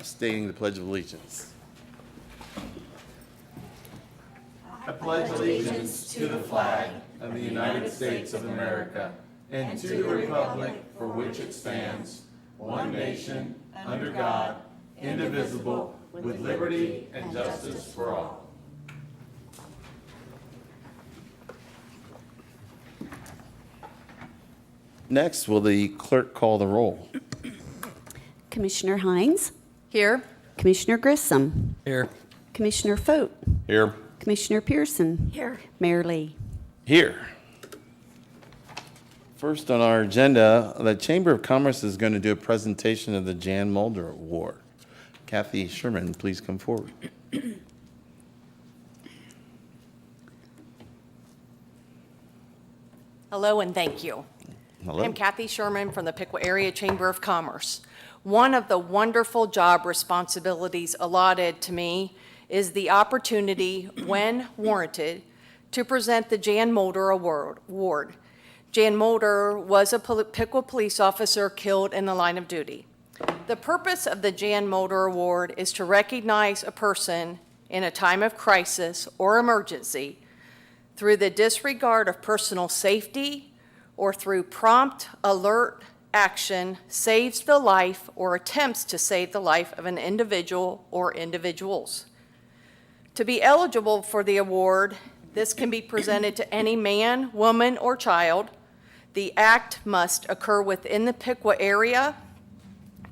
stating the Pledge of Allegiance. I pledge allegiance to the flag of the United States of America and to the republic for which it stands, one nation, under God, indivisible, with liberty and justice for all. Next, will the clerk call the roll? Commissioner Hines? Here. Commissioner Grissom? Here. Commissioner Foat? Here. Commissioner Pearson? Here. Mayor Lee? Here. First on our agenda, the Chamber of Commerce is going to do a presentation of the Jan Mulder Award. Kathy Sherman, please come forward. Hello and thank you. Hello. I'm Kathy Sherman from the Piqua Area Chamber of Commerce. One of the wonderful job responsibilities allotted to me is the opportunity, when warranted, to present the Jan Mulder Award. Jan Mulder was a Piqua police officer killed in the line of duty. The purpose of the Jan Mulder Award is to recognize a person in a time of crisis or emergency through the disregard of personal safety or through prompt, alert action saves the life or attempts to save the life of an individual or individuals. To be eligible for the award, this can be presented to any man, woman, or child. The act must occur within the Piqua area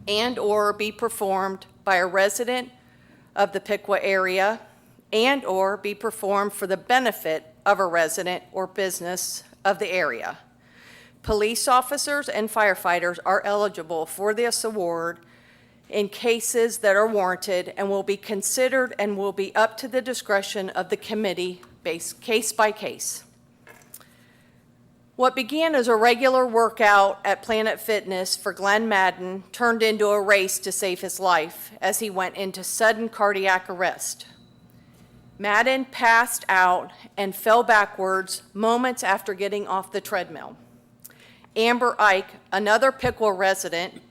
and or be performed by a resident of the Piqua area and or be performed for the benefit of a resident or business of the area. Police officers and firefighters are eligible for this award in cases that are warranted and will be considered and will be up to the discretion of the committee based case by case. What began as a regular workout at Planet Fitness for Glenn Madden turned into a race to save his life as he went into sudden cardiac arrest. Madden passed out and fell backwards moments after getting off the treadmill. Amber Ike, another Piqua resident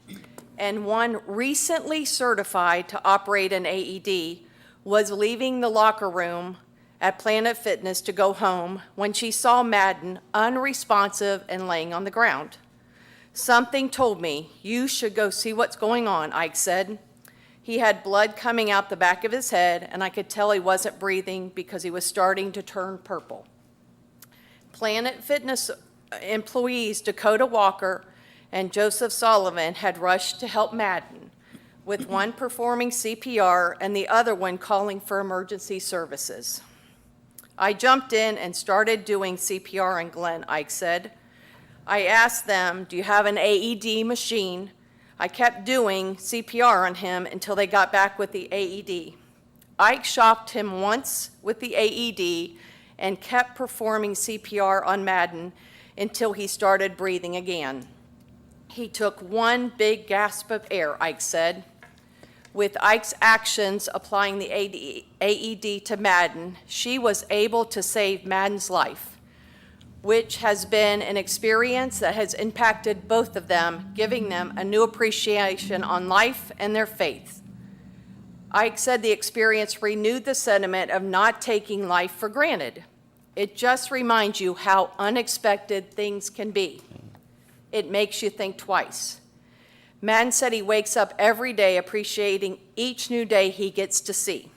and one recently certified to operate an AED, was leaving the locker room at Planet Fitness to go home when she saw Madden unresponsive and laying on the ground. "Something told me you should go see what's going on," Ike said. He had blood coming out the back of his head, and I could tell he wasn't breathing because he was starting to turn purple. Planet Fitness employees Dakota Walker and Joseph Sullivan had rushed to help Madden, with one performing CPR and the other one calling for emergency services. "I jumped in and started doing CPR on Glenn," Ike said. "I asked them, 'Do you have an AED machine?' I kept doing CPR on him until they got back with the AED. Ike shocked him once with the AED and kept performing CPR on Madden until he started breathing again. He took one big gasp of air," Ike said. With Ike's actions applying the AED to Madden, she was able to save Madden's life, which has been an experience that has impacted both of them, giving them a new appreciation on life and their faith. Ike said the experience renewed the sentiment of not taking life for granted. It just reminds you how unexpected things can be. It makes you think twice. Madden said he wakes up every day appreciating each new day he gets to see.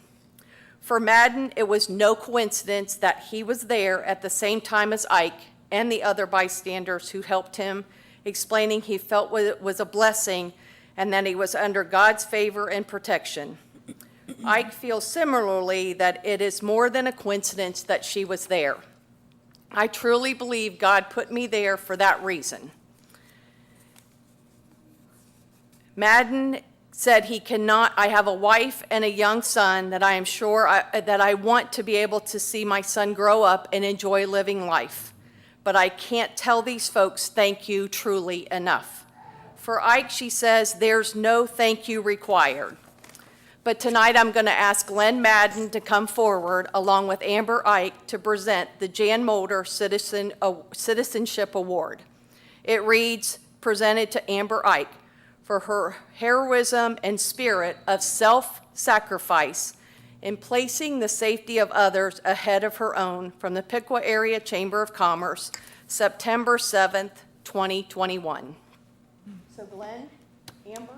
For Madden, it was no coincidence that he was there at the same time as Ike and the other bystanders who helped him, explaining he felt it was a blessing and that he was under God's favor and protection. Ike feels similarly that it is more than a coincidence that she was there. "I truly believe God put me there for that reason." Madden said he cannot, "I have a wife and a young son that I am sure that I want to be able to see my son grow up and enjoy living life. But I can't tell these folks thank you truly enough." For Ike, she says, "There's no thank you required." But tonight I'm going to ask Glenn Madden to come forward along with Amber Ike to present the Jan Mulder Citizenship Award. It reads, "Presented to Amber Ike for her heroism and spirit of self-sacrifice in placing the safety of others ahead of her own, from the Piqua Area Chamber of Commerce, September 7th, 2021. So Glenn, Amber.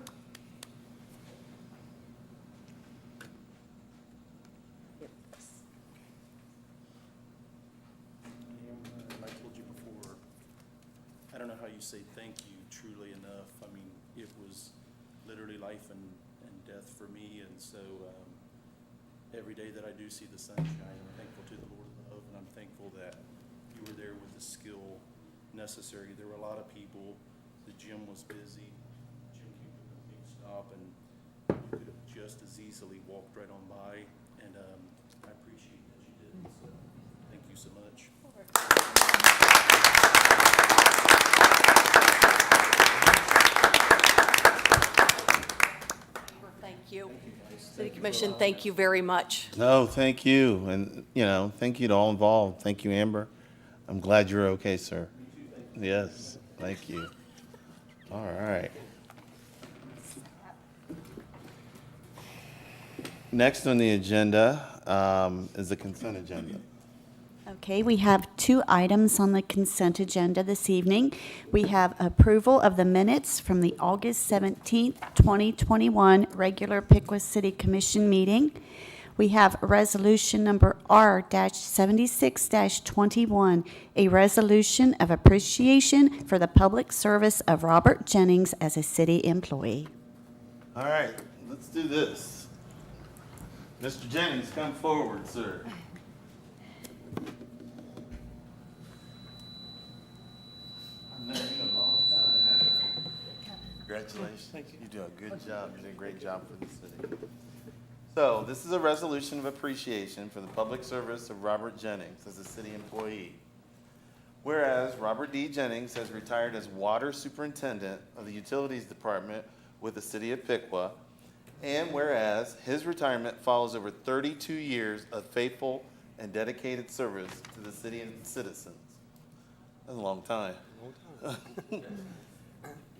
I told you before, I don't know how you say thank you truly enough. I mean, it was literally life and death for me, and so every day that I do see the sunshine, I'm thankful to the Lord above, and I'm thankful that you were there with the skill necessary. There were a lot of people. The gym was busy. Gym came to a big stop, and you could have just as easily walked right on by, and I appreciate that you did, so thank you so much. Thank you. City Commission, thank you very much. No, thank you. And, thank you to all involved. Thank you, Amber. I'm glad you're okay, sir. Yes, thank you. All right. Next on the agenda is the consent agenda. Okay, we have 2 items on the consent agenda this evening. We have approval of the minutes from the August 17th, 2021 regular Piqua City Commission meeting. We have resolution number R-76-21, a resolution of appreciation for the public service of Robert Jennings as a city employee. All right, let's do this. Mr. Jennings, come forward, sir. I've known you a long time, haven't I? Congratulations. Thank you. You do a good job. You did a great job for the city. So this is a resolution of appreciation for the public service of Robert Jennings as a city employee. Whereas Robert D. Jennings has retired as Water Superintendent of the Utilities Department with the city of Piqua, and whereas his retirement follows over 32 years of faithful and dedicated service to the city and citizens. That's a long time. You're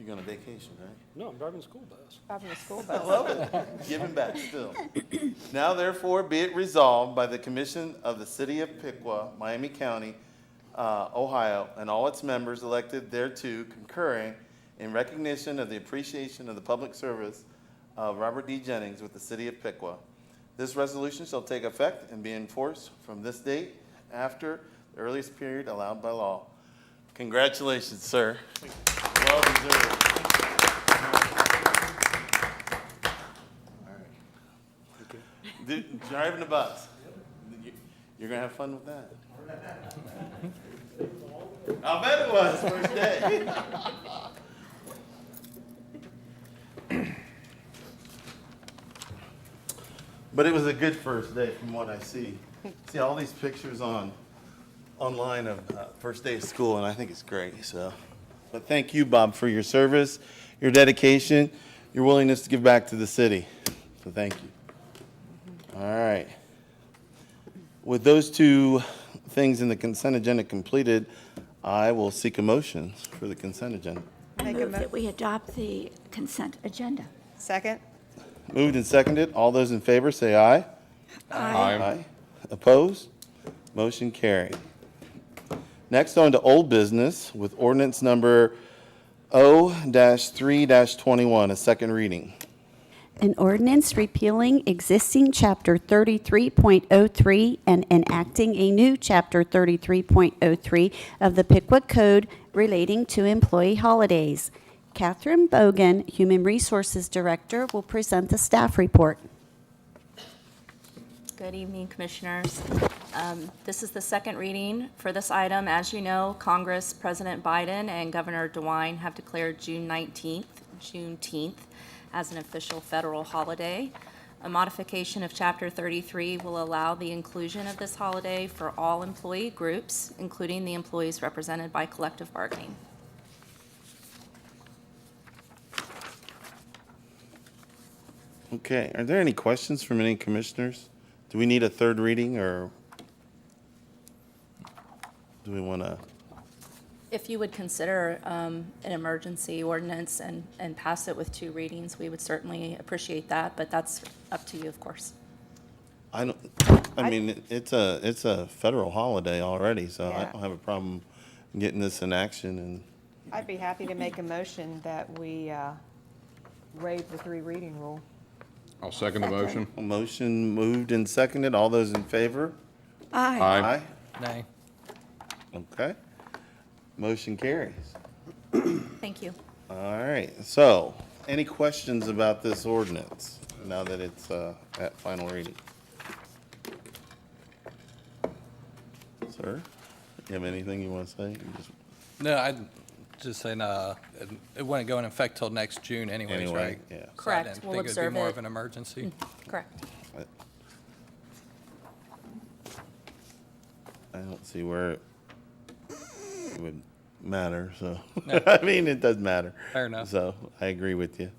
going on vacation, right? No, I'm driving the school bus. Driving the school bus. Giving back still. Now therefore be it resolved by the Commission of the City of Piqua, Miami County, Ohio, and all its members elected thereto concurring in recognition of the appreciation of the public service of Robert D. Jennings with the City of Piqua. This resolution shall take effect and be enforced from this date after the earliest period allowed by law. Congratulations, sir. Well deserved. Driving the bus. You're going to have fun with that. I'll bet it was, first day. But it was a good first day from what I see. See all these pictures online of first day of school, and I think it's great. So, but thank you, Bob, for your service, your dedication, your willingness to give back to the city. So thank you. All right. With those 2 things in the consent agenda completed, I will seek a motion for the consent agenda. I move that we adopt the consent agenda. Second? Moved and seconded. All those in favor say aye. Aye. Opposed? Motion carried. Next on to old business with ordinance number O-3-21, a second reading. An ordinance repealing existing Chapter 33.03 and enacting a new Chapter 33.03 of the Piqua Code relating to employee holidays. Catherine Bogan, Human Resources Director, will present the staff report. Good evening, Commissioners. This is the second reading for this item. As you know, Congress, President Biden, and Governor DeWine have declared June 19th, Juneteenth, as an official federal holiday. A modification of Chapter 33 will allow the inclusion of this holiday for all employee groups, including the employees represented by collective bargaining. Okay, are there any questions from any commissioners? Do we need a third reading, or do we want to? If you would consider an emergency ordinance and pass it with 2 readings, we would certainly appreciate that, but that's up to you, of course. I mean, it's a federal holiday already, so I Yeah. don't have a problem getting this in action. And I'd be happy to make a motion that we waive the 3 reading rule. I'll second the motion. a motion moved and seconded. All those in favor? Aye. Aye. Nay. Okay. Motion carries. Thank you. All right. So, any questions about this ordinance now that it's at final reading? Sir, you have anything you want to say? You just- No, I'd just say, it wouldn't go in effect till next June anyways, Anyway, right? yeah. So I Correct. didn't We'll think it'd observe be more it. of an emergency. Correct. I don't see where it would matter, so, I mean, it does matter. Fair enough. So, I agree with you.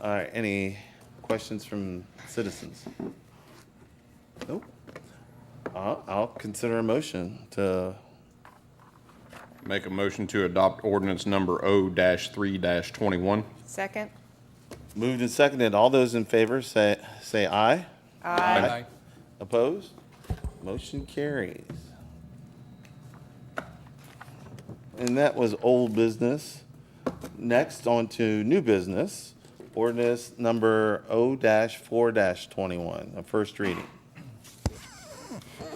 All right, any questions from citizens? Nope. I'll consider a motion to, Make a motion to adopt ordinance number O-3-21. Second? moved and seconded. All those in favor, say aye. Aye. Opposed? Motion carries. And that was old business. Next, on to new business, ordinance number O-4-21, a first reading.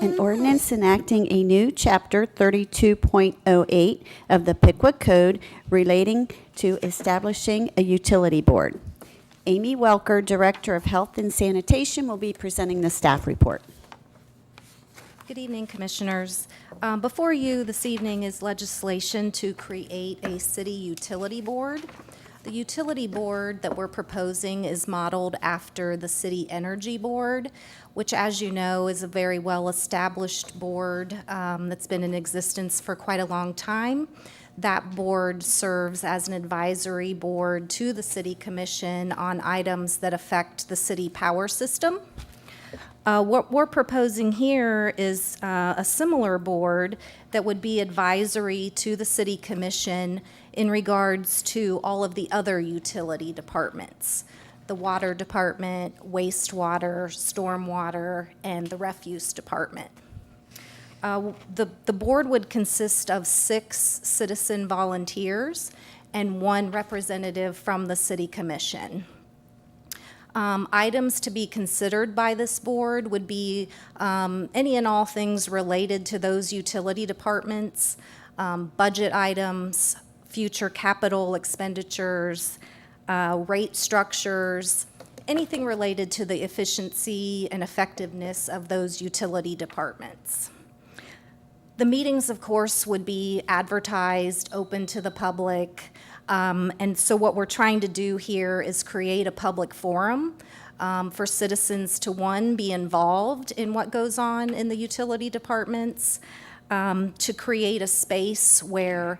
An ordinance enacting a new Chapter 32.08 of the Piqua Code relating to establishing a utility board. Amy Welker, Director of Health and Sanitation, will be presenting the staff report. Good evening, Commissioners. Before you this evening is legislation to create a city utility board. The utility board that we're proposing is modeled after the City Energy Board, which, as you know, is a very well-established board that's been in existence for quite a long time. That board serves as an advisory board to the City Commission on items that affect the city power system. What we're proposing here is a similar board that would be advisory to the City Commission in regards to all of the other utility departments, the Water Department, wastewater, stormwater, and the Refuse Department. The board would consist of 6 citizen volunteers and 1 representative from the City Commission. Items to be considered by this board would be any and all things related to those utility departments, budget items, future capital expenditures, rate structures, anything related to the efficiency and effectiveness of those utility departments. The meetings, of course, would be advertised, open to the public. And so what we're trying to do here is create a public forum for citizens to, 1, be involved in what goes on in the utility departments, to create a space where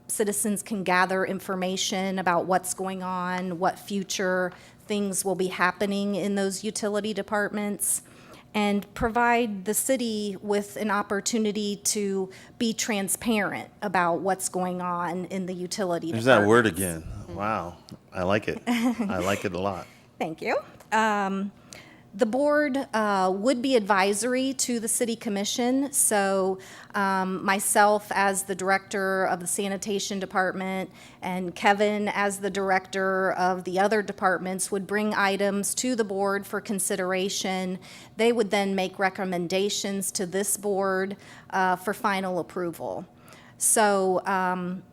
citizens can gather information about what's going on, what future things will be happening in those utility departments, and provide the city with an opportunity to be transparent about what's going on in the utility There's departments. that word again. Wow, I like it. I like it a lot. Thank you. The board would be advisory to the City Commission, so myself as the Director of the Sanitation Department and Kevin as the Director of the other departments would bring items to the board for consideration. They would then make recommendations to this board for final approval. So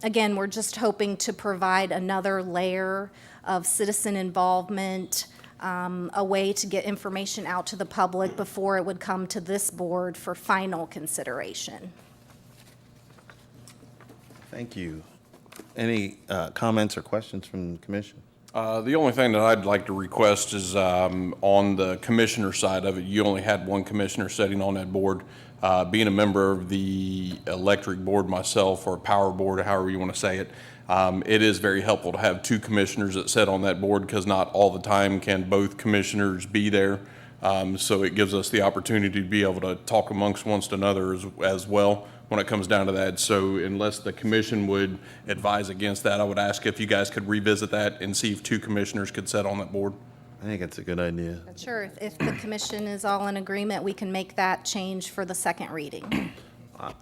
again, we're just hoping to provide another layer of citizen involvement, a way to get information out to the public before it would come to this board for final consideration. Thank you. Any comments or questions from the commission? The only thing that I'd like to request is on the commissioner side of it, you only had 1 commissioner sitting on that board. Being a member of the electric board myself, or power board, however you want to say it, it is very helpful to have 2 commissioners that sit on that board, because not all the time can both commissioners be there. So it gives us the opportunity to be able to talk amongst one another as well, when it comes down to that. So unless the commission would advise against that, I would ask if you guys could revisit that and see if 2 commissioners could sit on that board. I think it's a good idea. Sure, if the commission is all in agreement, we can make that change for the second reading.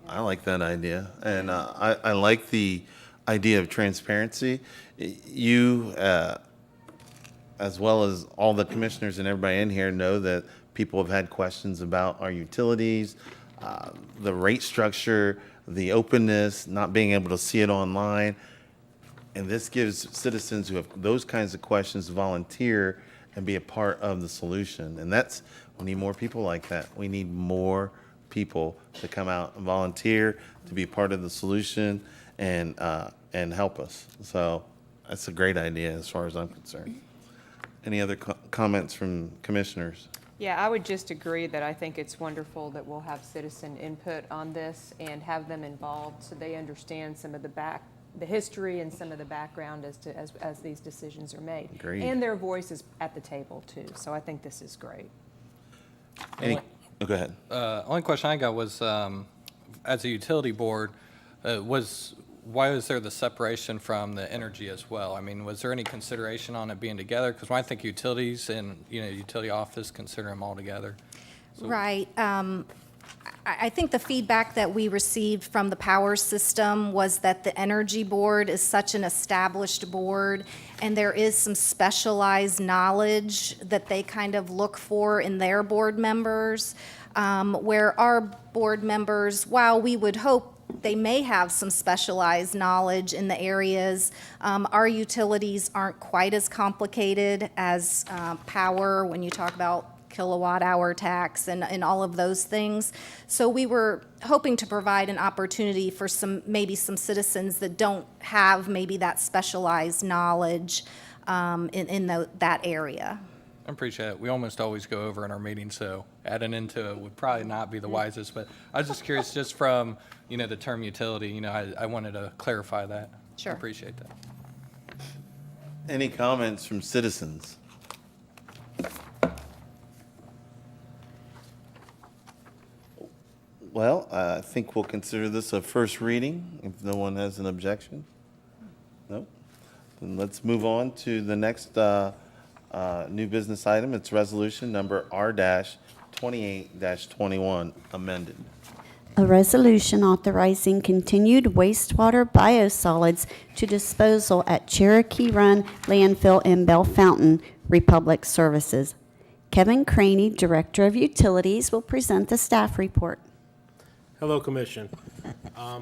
I like that idea, and I like the idea of transparency. You, as well as all the commissioners and everybody in here, know that people have had questions about our utilities, the rate structure, the openness, not being able to see it online. And this gives citizens who have those kinds of questions to volunteer and be a part of the solution. And we need more people like that. We need more people to come out and volunteer, to be part of the solution and help us. So that's a great idea as far as I'm concerned. Any other comments from commissioners? Yeah, I would just agree that I think it's wonderful that we'll have citizen input on this and have them involved so they understand some of the history and some of the background as these decisions are made. Agreed. And their voice is at the table too. So I think this is great. Go ahead. Only question I got was, as a utility board, why was there the separation from the energy as well? I mean, was there any consideration on it being together? Because when I think utilities and, utility office, consider them all together. Right. I think the feedback that we received from the power system was that the energy board is such an established board, and there is some specialized knowledge that they kind of look for in their board members, where our board members, while we would hope they may have some specialized knowledge in the areas, our utilities aren't quite as complicated as power when you talk about kilowatt hour tax and all of those things. So we were hoping to provide an opportunity for maybe some citizens that don't have maybe that specialized knowledge in that area. I appreciate it. We almost always go over in our meetings, so adding into it would probably not be the wisest, but I was just curious, just from, the term utility, I wanted to clarify that. Sure. I appreciate that. Any comments from citizens? Well, I think we'll consider this a first reading, if no one has an objection. No? Then let's move on to the next new business item. It's resolution number R-28-21, amended. A resolution authorizing continued wastewater biosolids to disposal at Cherokee Run Landfill in Bell Fountain, Republic Services. Kevin Craney, Director of Utilities, will present the staff report. Hello, Commission. I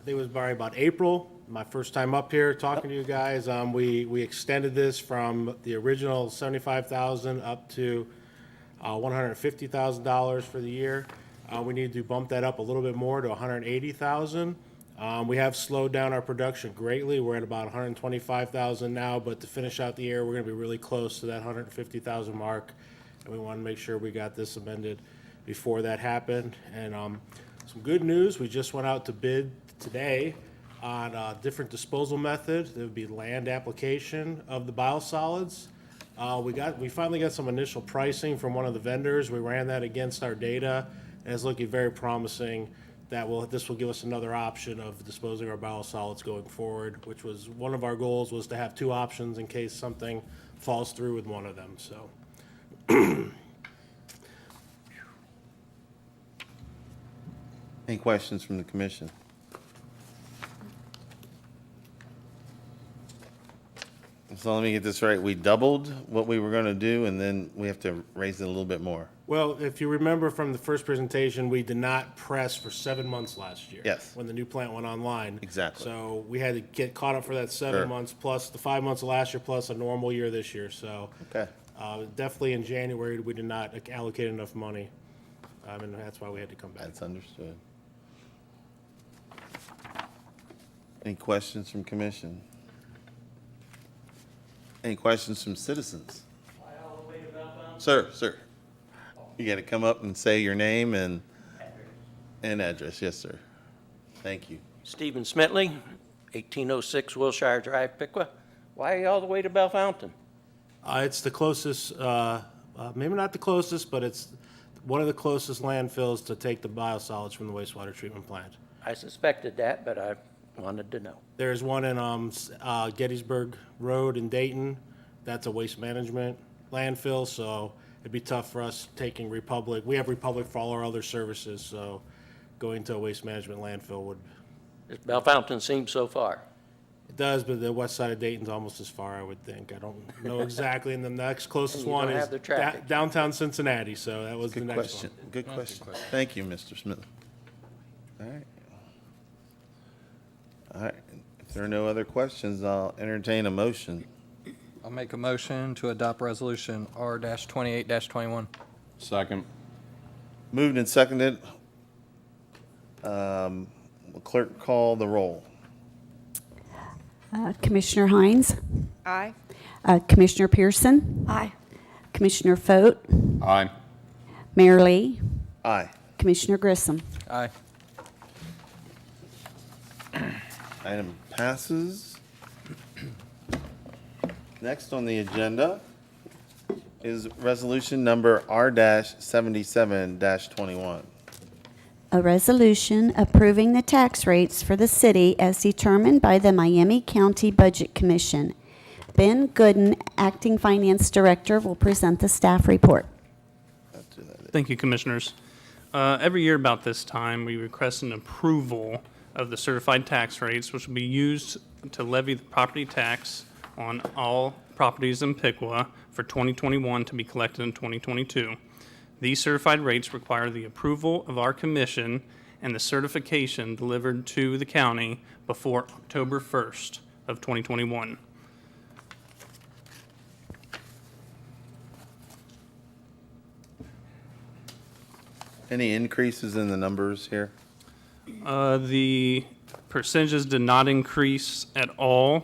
think it was probably about April, my first time up here talking to you guys. We extended this from the original $75,000 up to $150,000 for the year. We need to bump that up a little bit more to $180,000. We have slowed down our production greatly. We're at about $125,000 now, but to finish out the year, we're going to be really close to that $150,000 mark, and we want to make sure we got this amended before that happened. And some good news, we just went out to bid today on a different disposal method. There would be land application of the biosolids. We finally got some initial pricing from one of the vendors. We ran that against our data, and it's looking very promising that this will give us another option of disposing our biosolids going forward, which was one of our goals, was to have 2 options in case something falls through with one of them, so. Any questions from the commission? So let me get this right. We doubled what we were going to do, and then we have to raise it a little bit more. Well, if you remember from the first presentation, we did not press for 7 months last year. Yes. When the new plant went online. Exactly. So we had to get caught up for that 7 Sure. months, plus the 5 months of last year, plus a normal year this year. So Okay. definitely in January, we did not allocate enough money. And that's why we had to come back. That's understood. Any questions from commission? Any questions from citizens? Sir. You got to come up and say your name and address. Yes, sir. Thank you. Stephen Smitley, 1806 Wilshire Drive, Piqua. Why are you all the way to Bell Fountain? It's the closest, maybe not the closest, but it's one of the closest landfills to take the biosolids from the wastewater treatment plant. I suspected that, but I wanted to know. There's one in Gettysburg Road in Dayton. That's a waste management landfill, so it'd be tough for us taking Republic. We have Republic for all our other services, so going to a waste management landfill would, Bellefontaine seems so far. it does, but the west side of Dayton's almost as far, I would think. I don't know exactly, and the next closest And you one don't is have the traffic. downtown Cincinnati, so that was the Good next question. one. Good question. Thank you, Mr. Smith. All right. All right. If there are no other questions, I'll entertain a motion. I'll make a motion to adopt resolution R-28-21. Second. Moved and seconded. Will clerk call the roll? Commissioner Hines, Aye. Commissioner Pearson, Aye. Commissioner Foat, Aye. Mayor Lee, Aye. Commissioner Grissom. Aye. Item passes. Next on the agenda is resolution number R-77-21. A resolution approving the tax rates for the city as determined by the Miami County Budget Commission. Ben Gooden, Acting Finance Director, will present the staff report. Thank you, Commissioners. Every year about this time, we request an approval of the certified tax rates, which will be used to levy the property tax on all properties in Piqua for 2021 to be collected in 2022. These certified rates require the approval of our commission and the certification delivered to the county before October 1st of 2021. Any increases in the numbers here? The percentages did not increase at all.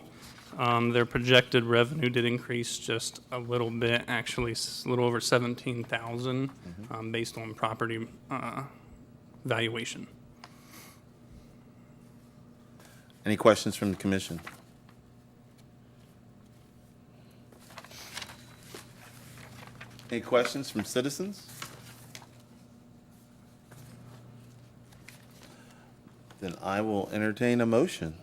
Their projected revenue did increase just a little bit, actually a little over 17,000, based on property valuation. Any questions from the commission? Any questions from citizens? Then I will entertain a motion.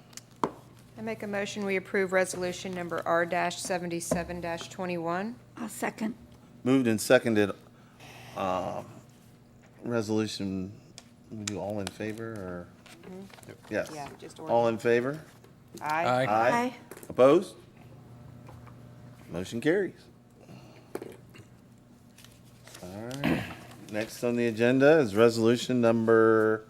I make a motion, we approve resolution number R-77-21. I'll second. Moved and seconded, resolution, we do all in favor, or? Yes. Yeah, just All in favor? Aye. Aye. Opposed? Motion carries. All right. Next on the agenda is resolution number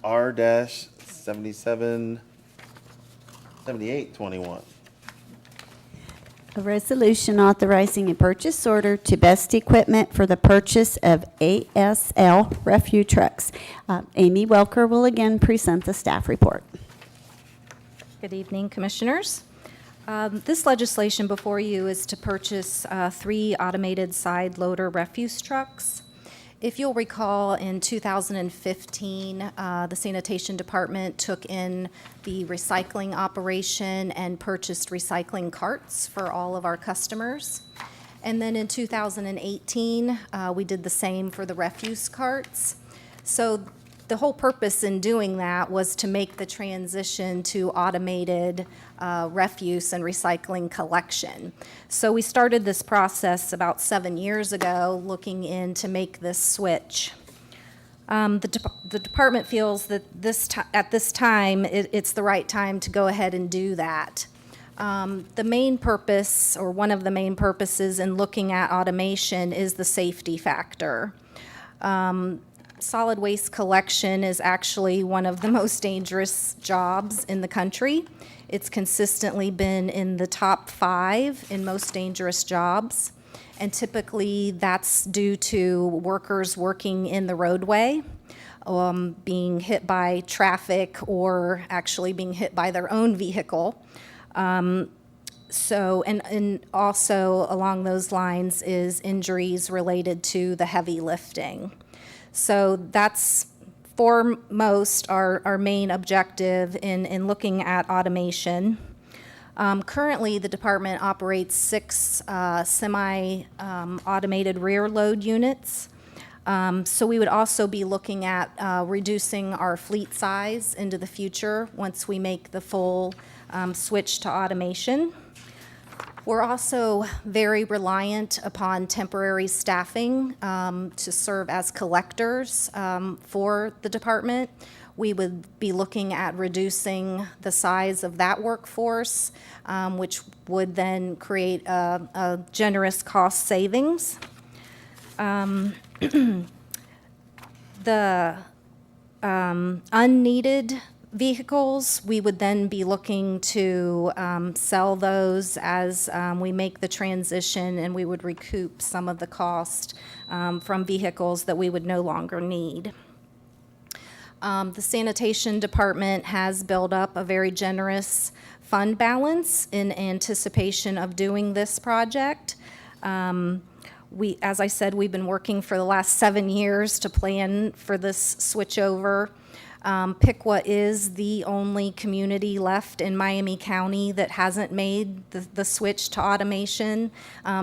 R-78-21. A resolution authorizing a purchase order to Best Equipment for the purchase of ASL refuse trucks. Amy Welker will again present the staff report. Good evening, Commissioners. This legislation before you is to purchase 3 automated side loader refuse trucks. If you'll recall, in 2015, the Sanitation Department took in the recycling operation and purchased recycling carts for all of our customers. And then in 2018, we did the same for the refuse carts. So the whole purpose in doing that was to make the transition to automated refuse and recycling collection. So we started this process about 7 years ago, looking in to make this switch. The department feels that at this time, it's the right time to go ahead and do that. The main purpose, or one of the main purposes in looking at automation, is the safety factor. Solid waste collection is actually one of the most dangerous jobs in the country. It's consistently been in the top 5 in most dangerous jobs. And typically that's due to workers working in the roadway, being hit by traffic, or actually being hit by their own vehicle. And also along those lines is injuries related to the heavy lifting. So that's foremost our main objective in looking at automation. Currently, the department operates 6 semi-automated rear load units. So we would also be looking at reducing our fleet size into the future once we make the full switch to automation. We're also very reliant upon temporary staffing to serve as collectors for the department. We would be looking at reducing the size of that workforce, which would then create a generous cost savings. The unneeded vehicles, we would then be looking to sell those as we make the transition, and we would recoup some of the cost from vehicles that we would no longer need. The Sanitation Department has built up a very generous fund balance in anticipation of doing this project. As I said, we've been working for the last 7 years to plan for this switchover. Piqua is the only community left in Miami County that hasn't made the switch to automation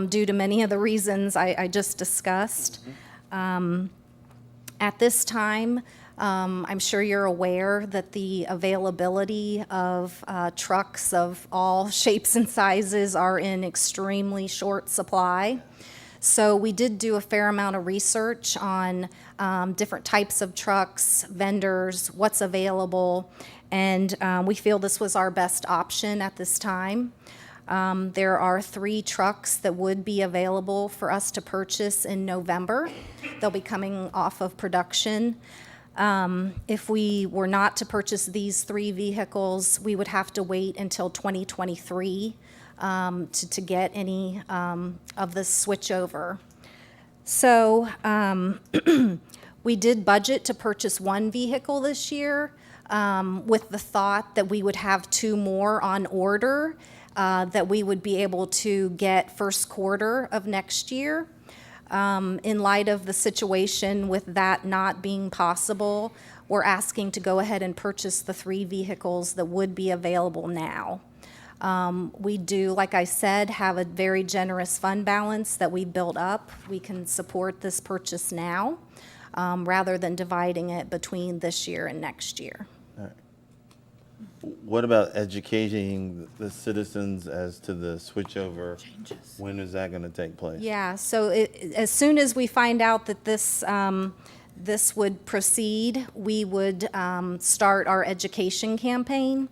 due to many of the reasons I just discussed. At this time, I'm sure you're aware that the availability of trucks of all shapes and sizes are in extremely short supply. So we did do a fair amount of research on different types of trucks, vendors, what's available, and we feel this was our best option at this time. There are 3 trucks that would be available for us to purchase in November. They'll be coming off of production. If we were not to purchase these 3 vehicles, we would have to wait until 2023 to get any of this switchover. So we did budget to purchase 1 vehicle this year with the thought that we would have 2 more on order that we would be able to get first quarter of next year. In light of the situation with that not being possible, we're asking to go ahead and purchase the 3 vehicles that would be available now. We do, like I said, have a very generous fund balance that we built up. We can support this purchase now rather than dividing it between this year and next year. What about educating the citizens as to the switchover? When is that going to take place? Yeah, so as soon as we find out that this would proceed, we would start our education campaign.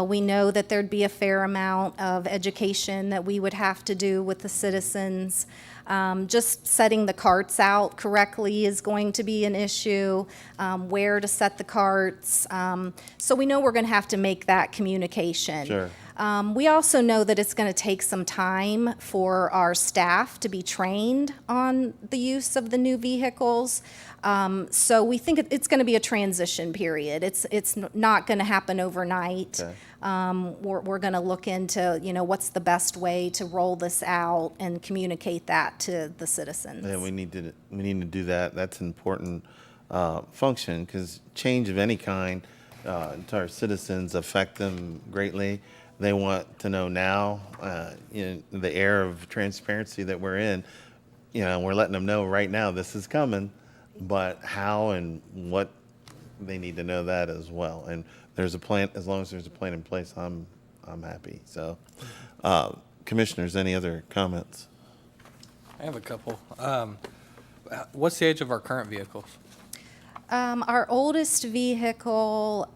We know that there'd be a fair amount of education that we would have to do with the citizens. Just setting the carts out correctly is going to be an issue, where to set the carts. So we know we're going to have to make that communication. Sure. We also know that it's going to take some time for our staff to be trained on the use of the new vehicles. So we think it's going to be a transition period. It's not going to happen overnight. Okay. We're going to look into, what's the best way to roll this out and communicate that to the citizens. Yeah, we need to do that. That's an important function, because change of any kind to our citizens affect them greatly. They want to know now, in the era of transparency that we're in, we're letting them know right now this is coming, but how and what, they need to know that as well. And there's a plan. As long as there's a plan in place, I'm happy. So, commissioners, any other comments? I have a couple. What's the age of our current vehicles? Our oldest vehicle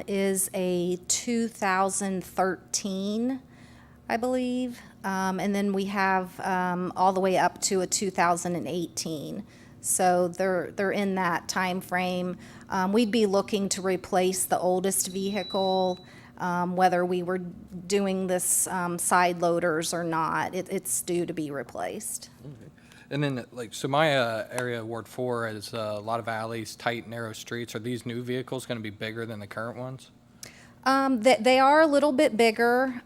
is a 2013, I believe. And then we have all the way up to a 2018. So they're in that time frame. We'd be looking to replace the oldest vehicle, whether we were doing this side loaders or not. It's due to be replaced. And then, so my area, Ward 4, is a lot of alleys, tight, narrow streets. Are these new vehicles going to be bigger than the current ones? They are a little bit bigger.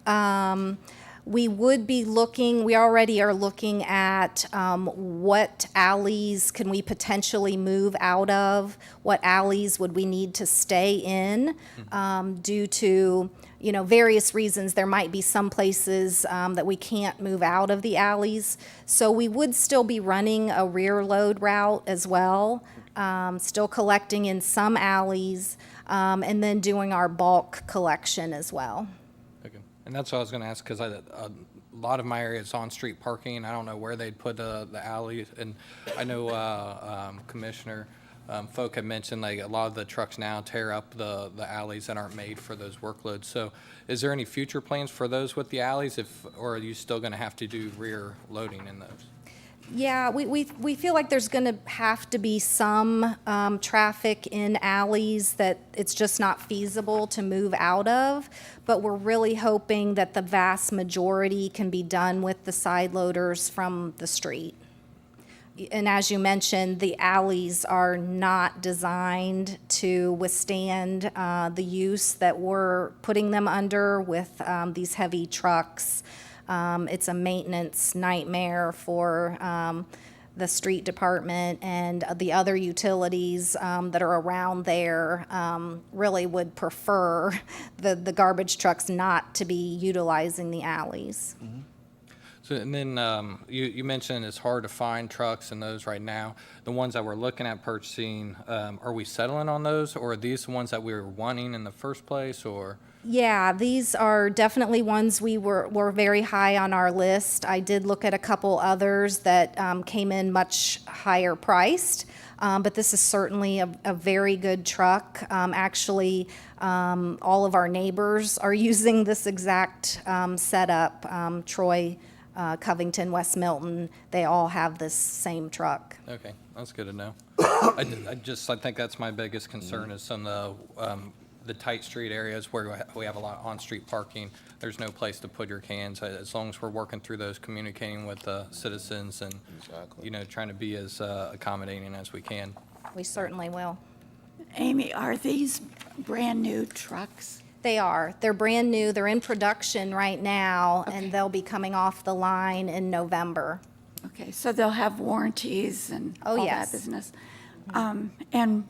We already are looking at what alleys can we potentially move out of, what alleys would we need to stay in due to, various reasons, there might be some places that we can't move out of the alleys. So we would still be running a rear load route as well, still collecting in some alleys, and then doing our bulk collection as well. Okay. And that's what I was going to ask, because a lot of my area is on-street parking. I don't know where they'd put the alley. And I know Commissioner Folk had mentioned, like, a lot of the trucks now tear up the alleys that aren't made for those workloads. So is there any future plans for those with the alleys, or are you still going to have to do rear loading in those? Yeah, we feel like there's going to have to be some traffic in alleys that it's just not feasible to move out of, but we're really hoping that the vast majority can be done with the side loaders from the street. And as you mentioned, the alleys are not designed to withstand the use that we're putting them under with these heavy trucks. It's a maintenance nightmare for the street department, and the other utilities that are around there really would prefer the garbage trucks not to be utilizing the alleys. Mm-hmm. So, and then you mentioned it's hard to find trucks and those right now. The ones that we're looking at purchasing, are we settling on those, or are these the ones that we were wanting in the first place, or? Yeah, these are definitely ones we were very high on our list. I did look at a couple others that came in much higher priced, but this is certainly a very good truck. Actually, all of our neighbors are using this exact setup. Troy, Covington, West Milton, they all have this same truck. Okay, that's good to know. I think that's my biggest concern is some of the tight street areas where we have a lot of on-street parking. There's no place to put your cans. As long as we're working through those, communicating with the citizens and, trying to be as accommodating as we can. We certainly will. Amy, are these brand-new trucks? They are. They're brand new. They're in production right now, Okay. and they'll be coming off the line in November. Okay, so they'll have warranties and Oh, all yes. that business. And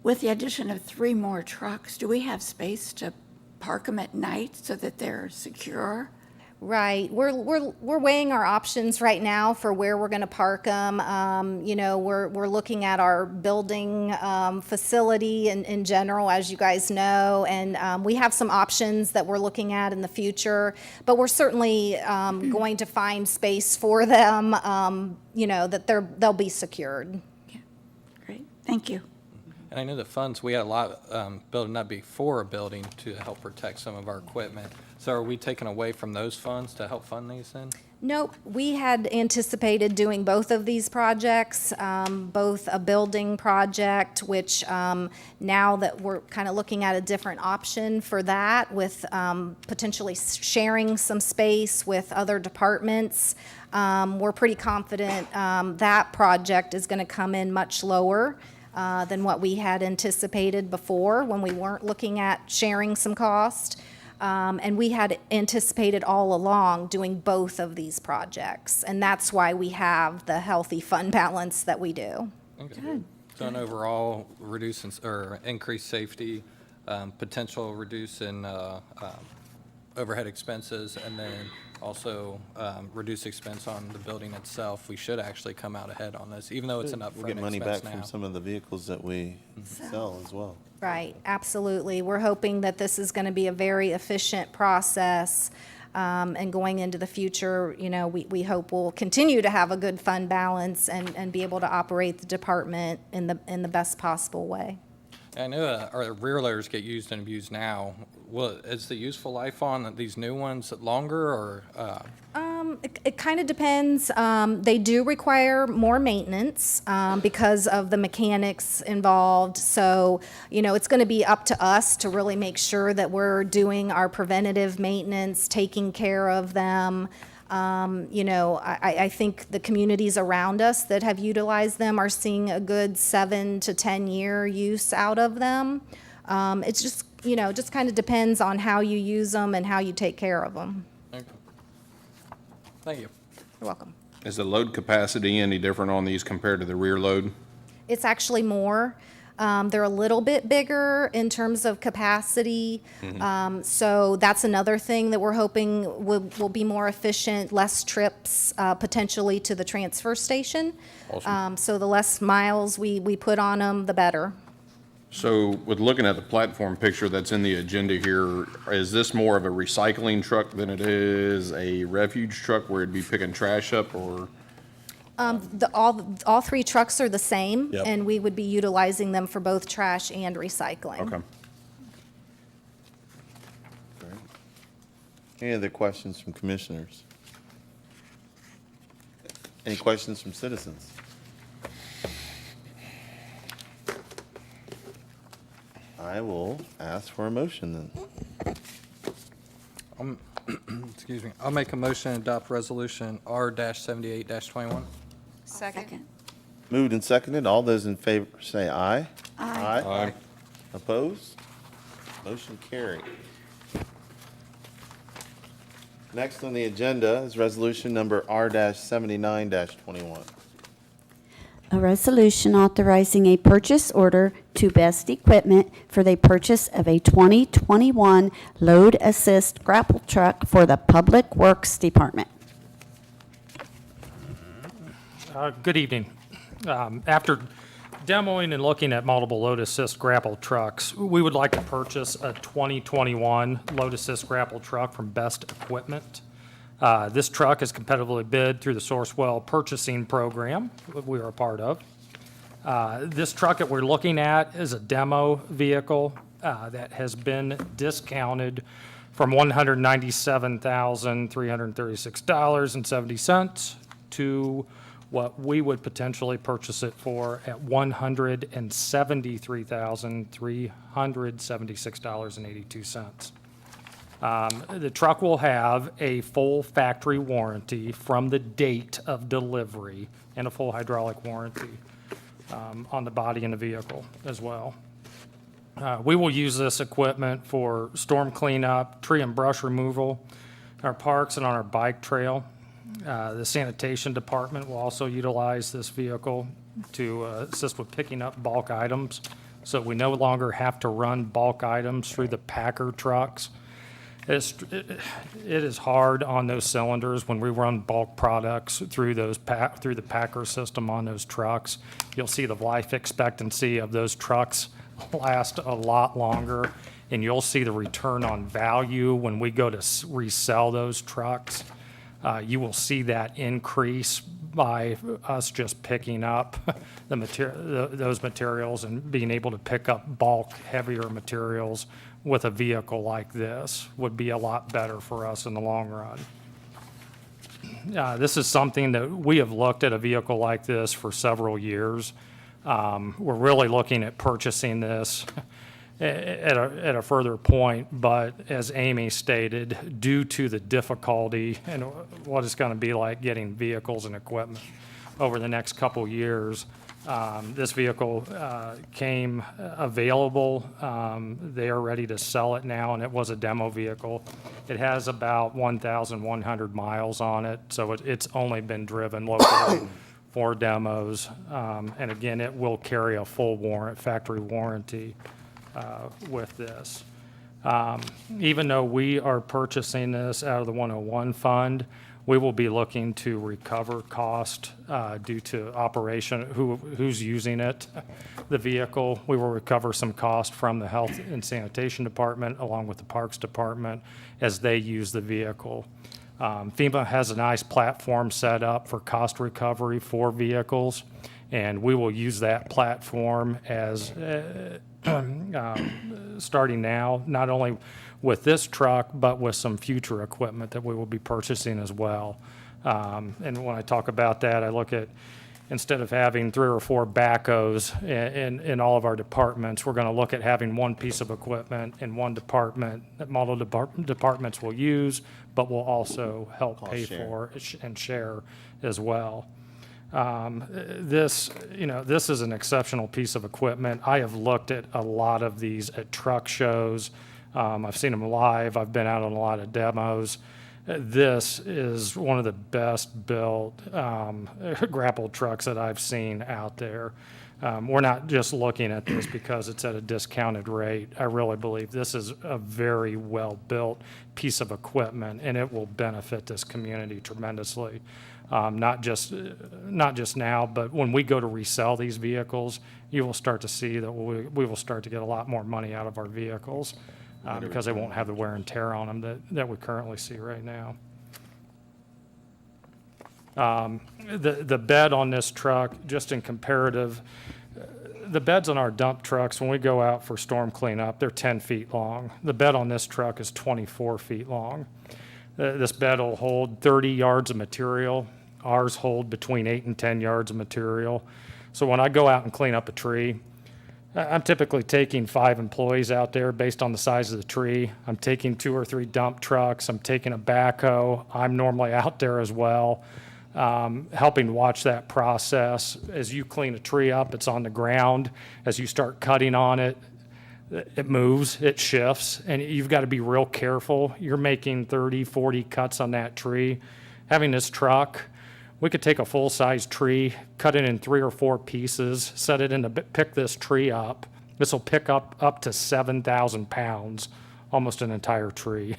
with the addition of 3 more trucks, do we have space to park them at night so that they're secure? Right. We're weighing our options right now for where we're going to park them. We're looking at our building facility in general, as you guys know, and we have some options that we're looking at in the future. But we're certainly going to find space for them. That they'll be secured. Yeah, great, thank you. And I know the funds, we had a lot building up before a building to help protect some of our equipment. So are we taking away from those funds to help fund these then? Nope, we had anticipated doing both of these projects, both a building project, which now that we're kind of looking at a different option for that with potentially sharing some space with other departments, we're pretty confident that project is going to come in much lower than what we had anticipated before when we weren't looking at sharing some cost. And we had anticipated all along doing both of these projects, and that's why we have the healthy fund balance that we do. Okay. So an overall increased safety, potential reduce in overhead expenses, and then also reduce expense on the building itself. We should actually come out ahead on this, even though it's an upfront We'll get money back expense from now. some of the vehicles that we sell as well. Right, absolutely. We're hoping that this is going to be a very efficient process, and going into the future, we hope we'll continue to have a good fund balance and be able to operate the department in the best possible way. I know our rear loaders get used and abused now. Is the useful life on these new ones longer, or? It kind of depends. They do require more maintenance because of the mechanics involved. So, it's going to be up to us to really make sure that we're doing our preventative maintenance, taking care of them. I think the communities around us that have utilized them are seeing a good 7 to 10 year use out of them. It's just, just kind of depends on how you use them and how you take care of them. Okay. Thank you. You're welcome. Is the load capacity any different on these compared to the rear load? It's actually more. They're a little bit bigger in terms of capacity. So that's another thing that we're hoping will be more efficient, less trips potentially to the transfer station. So the less miles we put on them, the better. So with looking at the platform picture that's in the agenda here, is this more of a recycling truck than it is a refuge truck where it'd be picking trash up, or? All three trucks are the same, Yep. and we would be utilizing them for both trash and recycling. Okay. Any other questions from commissioners? Any questions from citizens? I will ask for a motion then. Excuse me. I'll make a motion to adopt resolution R-78-21. Second. Moved and seconded. All those in favor say aye. Aye. Aye. Opposed? Motion carried. Next on the agenda is resolution number R-79-21. A resolution authorizing a purchase order to Best Equipment for the purchase of a 2021 load assist grapple truck for the Public Works Department. Good evening. After demoing and looking at multiple load assist grapple trucks, we would like to purchase a 2021 load assist grapple truck from Best Equipment. This truck is competitively bid through the Sourcewell purchasing program that we are a part of. This truck that we're looking at is a demo vehicle that has been discounted from $197,336.70 to what we would potentially purchase it for at $173,376.82. The truck will have a full factory warranty from the date of delivery and a full hydraulic warranty on the body and the vehicle as well. We will use this equipment for storm cleanup, tree and brush removal, in our parks and on our bike trail. The Sanitation Department will also utilize this vehicle to assist with picking up bulk items, so we no longer have to run bulk items through the packer trucks. It is hard on those cylinders when we run bulk products through through the packer system on those trucks. You'll see the life expectancy of those trucks last a lot longer, and you'll see the return on value when we go to resell those trucks. You will see that increase by us just picking up those materials and being able to pick up bulk, heavier materials with a vehicle like this would be a lot better for us in the long run. This is something that we have looked at a vehicle like this for several years. We're really looking at purchasing this at a further point, but as Amy stated, due to the difficulty and what it's going to be like getting vehicles and equipment over the next couple years, this vehicle came available. They are ready to sell it now, and it was a demo vehicle. It has about 1,100 miles on it, so it's only been driven locally for demos. And again, it will carry a full factory warranty with this. Even though we are purchasing this out of the 101 fund, we will be looking to recover cost due to operation, who's using it, the vehicle. We will recover some cost from the Health and Sanitation Department along with the Parks Department as they use the vehicle. FEMA has a nice platform set up for cost recovery for vehicles, and we will use that platform as starting now, not only with this truck, but with some future equipment that we will be purchasing as well. And when I talk about that, I look at, instead of having 3 or 4 backhoes in all of our departments, we're going to look at having one piece of equipment in one department that multiple departments will use, but will also help pay for and share as well. This is an exceptional piece of equipment. I have looked at a lot of these at truck shows. I've seen them live. I've been out on a lot of demos. This is one of the best built grapple trucks that I've seen out there. We're not just looking at this because it's at a discounted rate. I really believe this is a very well-built piece of equipment, and it will benefit this community tremendously. Not just now, but when we go to resell these vehicles, you will start to see that we will start to get a lot more money out of our vehicles because they won't have the wear and tear on them that we currently see right now. The bed on this truck, just in comparative, the beds on our dump trucks, when we go out for storm cleanup, they're 10 feet long. The bed on this truck is 24 feet long. This bed will hold 30 yards of material. Ours hold between 8 and 10 yards of material. So when I go out and clean up a tree, I'm typically taking 5 employees out there based on the size of the tree. I'm taking 2 or 3 dump trucks. I'm taking a backhoe. I'm normally out there as well, helping watch that process. As you clean a tree up, it's on the ground. As you start cutting on it, it moves, it shifts, and you've got to be real careful. You're making 30, 40 cuts on that tree. Having this truck, we could take a full-size tree, cut it in 3 or 4 pieces, set it in pick this tree up. This will pick up to 7,000 pounds, almost an entire tree.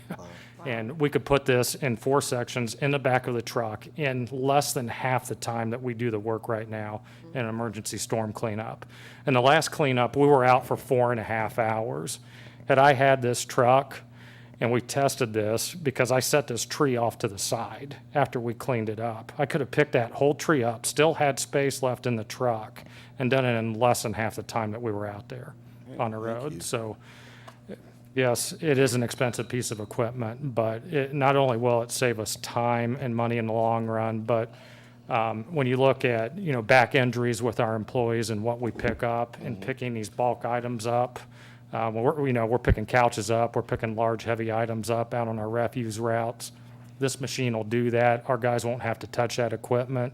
And we could put this in 4 sections in the back of the truck in less than half the time that we do the work right now in an emergency storm cleanup. And the last cleanup, we were out for 4.5 hours. Had I had this truck, and we tested this, because I set this tree off to the side after we cleaned it up, I could have picked that whole tree up, still had space left in the truck, and done it in less than half the time that we were out there on the road. So, yes, it is an expensive piece of equipment, but not only will it save us time and money in the long run, but when you look at, back injuries with our employees and what we pick up and picking these bulk items up, we're picking couches up, we're picking large, heavy items up out on our refuse routes. This machine will do that. Our guys won't have to touch that equipment.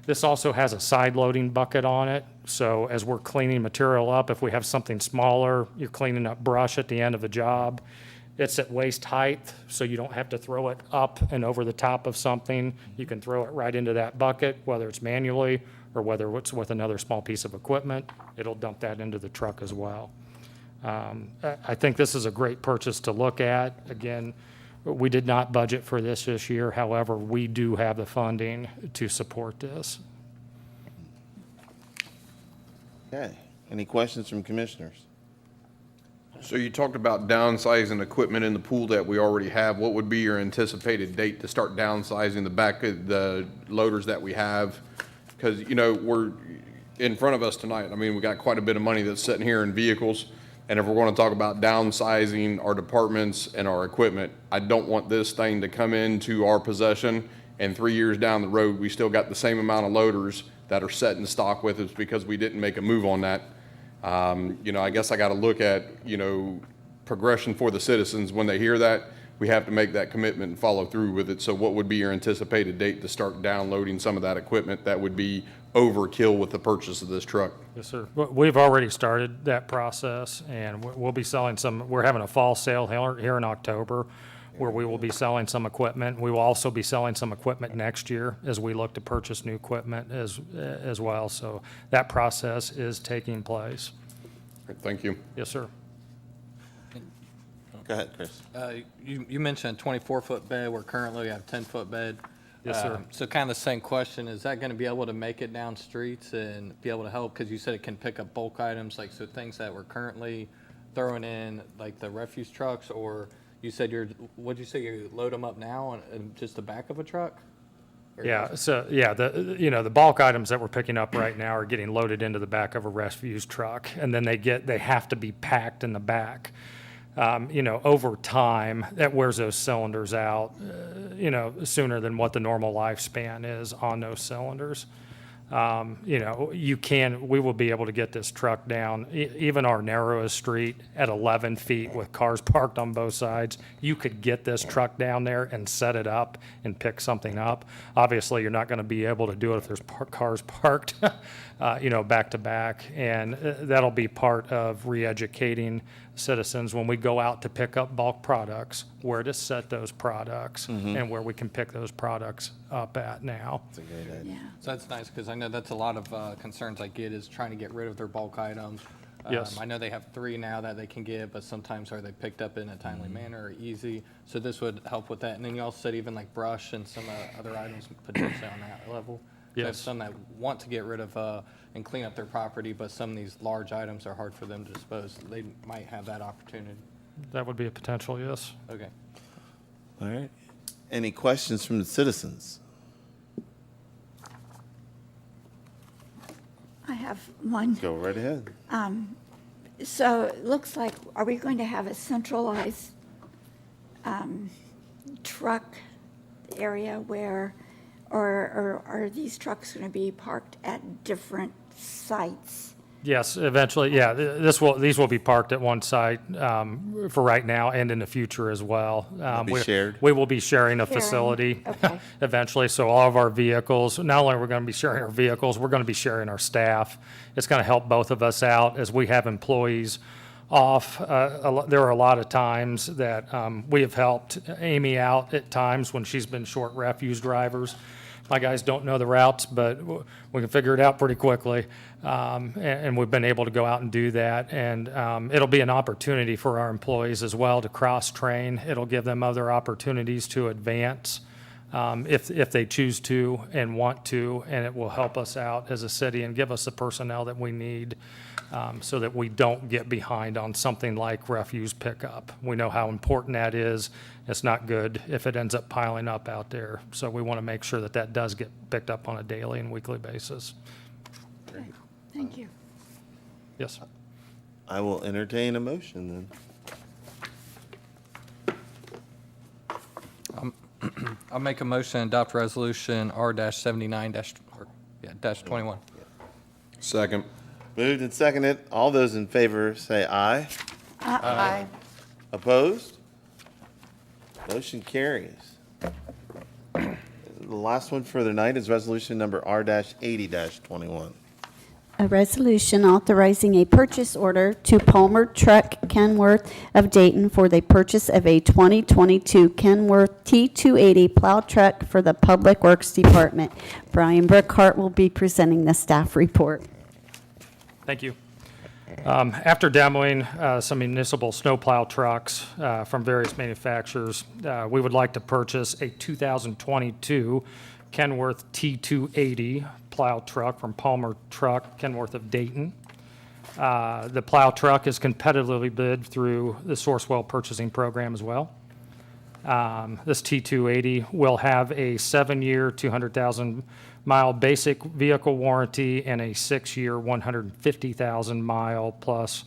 This also has a side loading bucket on it. So as we're cleaning material up, if we have something smaller, you're cleaning up brush at the end of the job, it's at waist height, so you don't have to throw it up and over the top of something. You can throw it right into that bucket, whether it's manually or whether it's with another small piece of equipment. It'll dump that into the truck as well. I think this is a great purchase to look at. Again, we did not budget for this year. However, we do have the funding to support this. Okay. Any questions from commissioners? So you talked about downsizing equipment in the pool that we already have. What would be your anticipated date to start downsizing the back of the loaders that we have? Because, we're in front of us tonight. I mean, we got quite a bit of money that's sitting here in vehicles. And if we're going to talk about downsizing our departments and our equipment, I don't want this thing to come into our possession and 3 years down the road, we still got the same amount of loaders that are set in stock with us because we didn't make a move on that. I guess I got to look at, progression for the citizens. When they hear that, we have to make that commitment and follow through with it. So what would be your anticipated date to start downloading some of that equipment that would be overkill with the purchase of this truck? Yes, sir. We've already started that process, and we'll be selling some. We're having a fall sale here in October where we will be selling some equipment. We will also be selling some equipment next year as we look to purchase new equipment as well. So that process is taking place. Thank you. Yes, sir. Go ahead, Chris. You mentioned a 24-foot bed, where currently we have a 10-foot bed. Yes, sir. So kind of the same question, is that going to be able to make it down streets and be able to help? Because you said it can pick up bulk items, so things that we're currently throwing in, like the refuse trucks, or you said what'd you say, you load them up now on just the back of a truck? Yeah, so, the bulk items that we're picking up right now are getting loaded into the back of a refuse truck, and then they have to be packed in the back. Over time, that wears those cylinders out, sooner than what the normal lifespan is on those cylinders. We will be able to get this truck down, even our narrowest street at 11 feet with cars parked on both sides. You could get this truck down there and set it up and pick something up. Obviously, you're not going to be able to do it if there's cars parked, back to back. And that'll be part of re-educating citizens when we go out to pick up bulk products, where to set those products and where we can pick those products up at now. That's a great idea. Yeah. So that's nice, because I know that's a lot of concerns I get is trying to get rid of their bulk items. Yes. I know they have 3 now that they can give, but sometimes are they picked up in a timely manner or easy? So this would help with that. And then you also said even like brush and some other items potentially on that level. So you have Yes. some that want to get rid of and clean up their property, but some of these large items are hard for them to dispose. They might have that opportunity. That would be a potential, yes. Okay. All right. Any questions from the citizens? I have one. Go right ahead. So it looks like, are we going to have a centralized truck area where, or are these trucks going to be parked at different sites? Yes, eventually, yeah, these will be parked at one site for right now and in the future as well. be shared? We will be sharing a Sharing, facility okay. eventually, so all of our vehicles, not only are we going to be sharing our vehicles, we're going to be sharing our staff. It's going to help both of us out as we have employees off. There are a lot of times that we have helped Amy out at times when she's been short refuse drivers. My guys don't know the routes, but we can figure it out pretty quickly. And we've been able to go out and do that. And it'll be an opportunity for our employees as well to cross-train. It'll give them other opportunities to advance if they choose to and want to. And it will help us out as a city and give us the personnel that we need so that we don't get behind on something like refuse pickup. We know how important that is. It's not good if it ends up piling up out there. So we want to make sure that that does get picked up on a daily and weekly basis. Thank you. Yes. I will entertain a motion then. I'll make a motion to adopt resolution R-79-21. Second. Moved and seconded. All those in favor say aye. Aye. Opposed? Motion carries. The last one for the night is resolution number R-80-21. A resolution authorizing a purchase order to Palmer Truck Kenworth of Dayton for the purchase of a 2022 Kenworth T280 plow truck for the Public Works Department. Brian Brookhart will be presenting the staff report. Thank you. After demoing some municipal snowplow trucks from various manufacturers, we would like to purchase a 2022 Kenworth T280 plow truck from Palmer Truck Kenworth of Dayton. The plow truck is competitively bid through the Sourcewell purchasing program as well. This T280 will have a 7-year, 200,000-mile basic vehicle warranty and a 6-year, 150,000-mile plus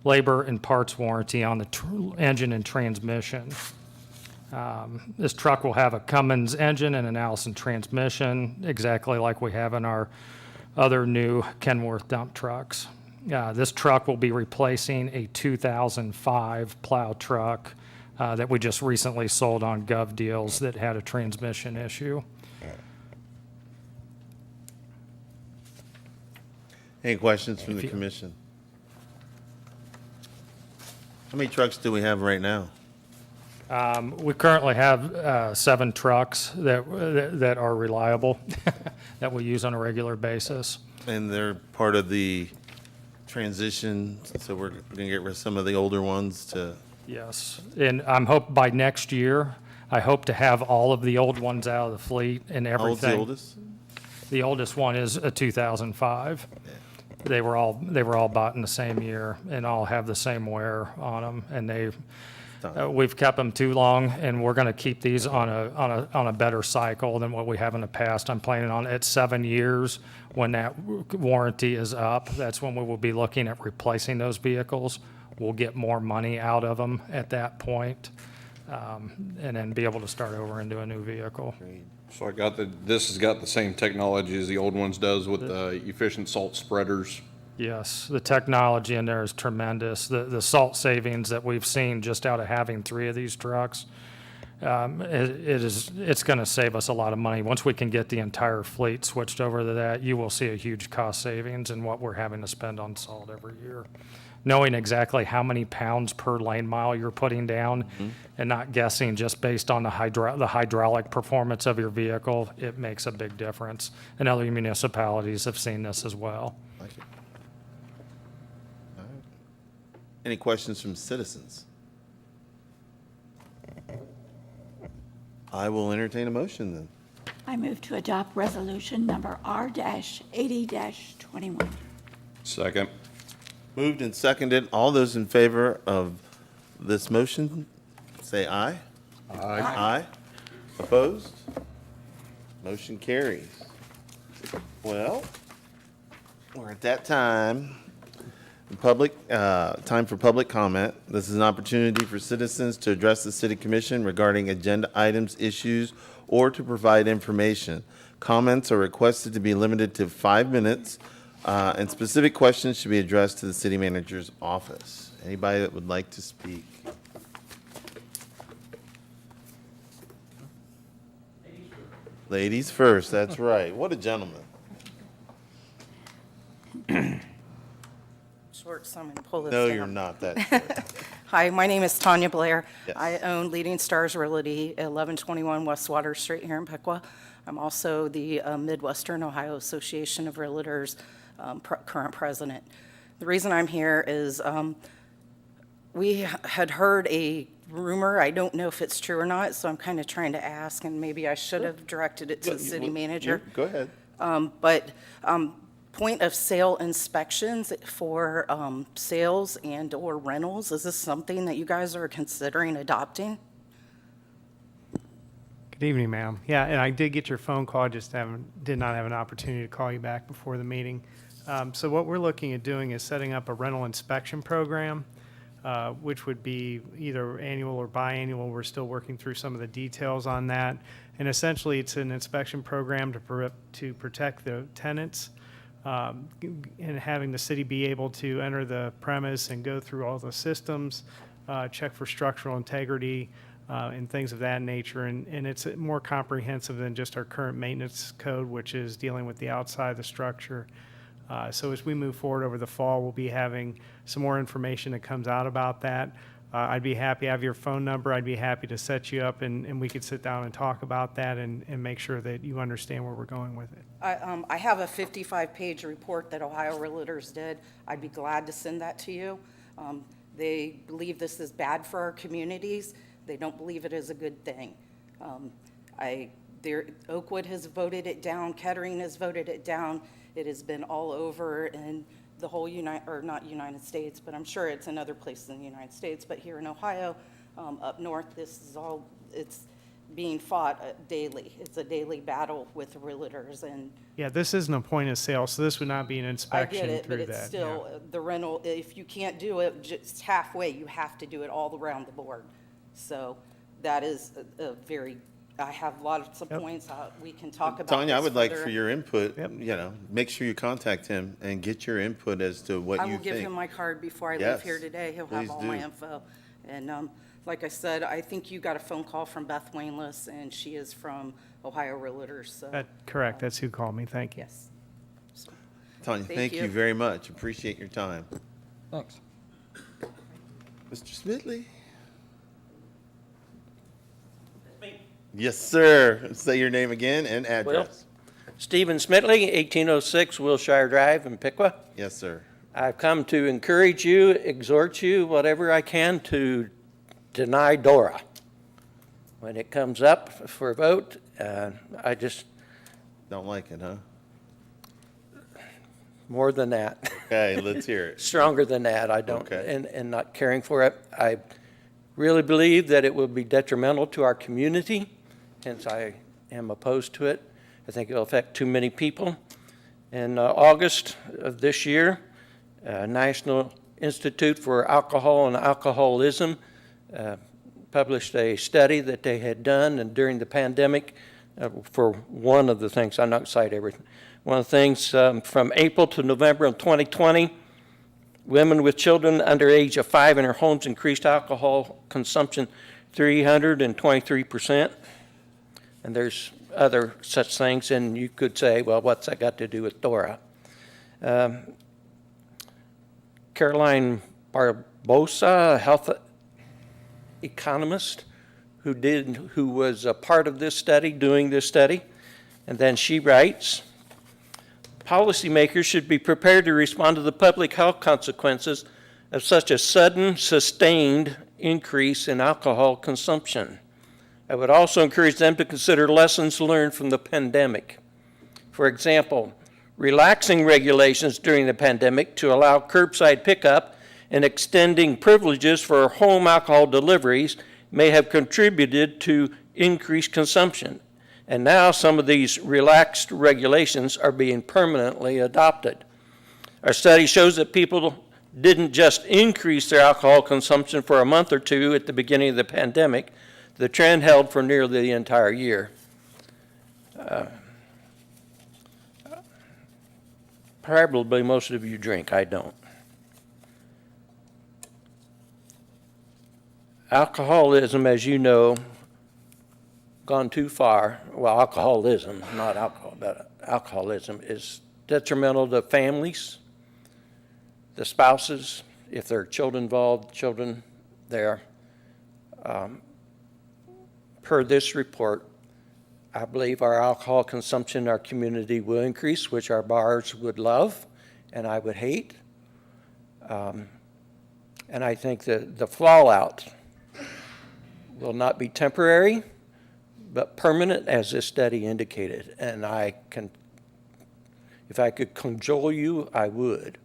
labor and parts warranty on the engine and transmission. This truck will have a Cummins engine and an Allison transmission, exactly like we have in our other new Kenworth dump trucks. This truck will be replacing a 2005 plow truck that we just recently sold on Gov Deals that had a transmission issue. Any questions from the commission? How many trucks do we have right now? We currently have 7 trucks that are reliable, that we use on a regular basis. And they're part of the transition, so we're gonna get rid of some of the older ones to, Yes, and by next year, I hope to have all of the old ones out of the fleet and how old's everything. the oldest? The oldest one is a 2005. They were all bought in the same year and all have the same wear on them, and we've kept them too long, and we're going to keep these on a better cycle than what we have in the past. I'm planning on at 7 years, when that warranty is up, that's when we will be looking at replacing those vehicles. We'll get more money out of them at that point, and then be able to start over into a new vehicle. So this has got the same technology as the old ones does with the efficient salt spreaders. Yes, the technology in there is tremendous. The salt savings that we've seen just out of having 3 of these trucks, it's going to save us a lot of money. Once we can get the entire fleet switched over to that, you will see a huge cost savings in what we're having to spend on salt every year. knowing exactly how many pounds per lane mile you're putting down and not guessing just based on the hydraulic performance of your vehicle, it makes a big difference. And other municipalities have seen this as well. Like it. All right. Any questions from citizens? I will entertain a motion then. I move to adopt resolution number R-80-21. Second. Moved and seconded. All those in favor of this motion, say aye. Aye. Aye. Opposed? Motion carries. Well, we're at that time. Time for public comment. This is an opportunity for citizens to address the city commission regarding agenda items, issues, or to provide information. Comments are requested to be limited to 5 minutes, and specific questions should be addressed to the city manager's office. Anybody that would like to speak? Ladies first, that's right. What a gentleman. Short, so I'm going to pull this No, down. you're not that short. Hi, my name is Tanya Blair. Yes. I own Leading Stars Realty, 1121 West Water Street here in Piqua. I'm also the Midwestern Ohio Association of Realtors current president. The reason I'm here is we had heard a rumor. I don't know if it's true or not, so I'm kind of trying to ask, and maybe I should have directed it to the city manager. Go ahead. But point of sale inspections for sales and/or rentals, is this something that you guys are considering adopting? Good evening, ma'am. Yeah, and I did get your phone call, just did not have an opportunity to call you back before the meeting. So what we're looking at doing is setting up a rental inspection program, which would be either annual or biannual. We're still working through some of the details on that. And essentially, it's an inspection program to protect the tenants, and having the city be able to enter the premise and go through all the systems, check for structural integrity, and things of that nature. And it's more comprehensive than just our current maintenance code, which is dealing with the outside of the structure. So as we move forward over the fall, we'll be having some more information that comes out about that. I'd be happy, I have your phone number, I'd be happy to set you up and we could sit down and talk about that and make sure that you understand where we're going with it. I have a 55-page report that Ohio Realtors did. I'd be glad to send that to you. They believe this is bad for our communities. They don't believe it is a good thing. Oakwood has voted it down, Kettering has voted it down. It has been all over in the whole not United States, but I'm sure it's in other places in the United States. But here in Ohio, up north, it's being fought daily. It's a daily battle with realtors, and Yeah, this isn't a point of sale, so this would not be an I inspection get it, but through it's that. still, yeah. the rental, if you can't do it just halfway, you have to do it all around the board. So that is a very, I have lots of Yep. points, we can talk about Tanya, I this would like further. for your input, Yep. make sure you contact him and get your input as to what I you will give him think. my card before I Yes, leave here today. He'll please have all my do. info. And like I said, I think you got a phone call from Beth Wainless, and she is from Ohio Realtors, so, Correct, that's who called me, thank you. yes. Tanya, Thank thank you you. very much. Appreciate your time. Thanks. Mr. Smitley? Yes, sir. Say your name again and address. Stephen Smitley, 1806 Wilshire Drive in Piqua. Yes, sir. I've come to encourage you, exhort you, whatever I can, to deny DORA. When it comes up for a vote, I just, Don't like it, huh? more than that, Okay, let's hear it. stronger than that, I don't, Okay. and not caring for it. I really believe that it will be detrimental to our community, hence I am opposed to it. I think it'll affect too many people. In August of this year, National Institute for Alcohol and Alcoholism published a study that they had done, and during the pandemic, for one of the things, I'm not going to cite everything, one of the things from April to November of 2020, women with children under age of 5 in their homes increased alcohol consumption 323%. And there's other such things, and you could say, well, what's that got to do with DORA? Caroline Barbosa, health economist, who was a part of this study, doing this study. And then she writes, policymakers should be prepared to respond to the public health consequences of such a sudden, sustained increase in alcohol consumption. I would also encourage them to consider lessons learned from the pandemic. For example, relaxing regulations during the pandemic to allow curbside pickup and extending privileges for home alcohol deliveries may have contributed to increased consumption. And now some of these relaxed regulations are being permanently adopted. Our study shows that people didn't just increase their alcohol consumption for a month or two at the beginning of the pandemic. The trend held for nearly the entire year. Probably most of you drink, I don't. Alcoholism, as you know, gone too far. Well, alcoholism, not alcohol, but alcoholism is detrimental to families, the spouses, if there are children involved, children there. Per this report, I believe our alcohol consumption in our community will increase, which our bars would love and I would hate. And I think that the fallout will not be temporary, but permanent, as this study indicated. And if I could cajole you, I would.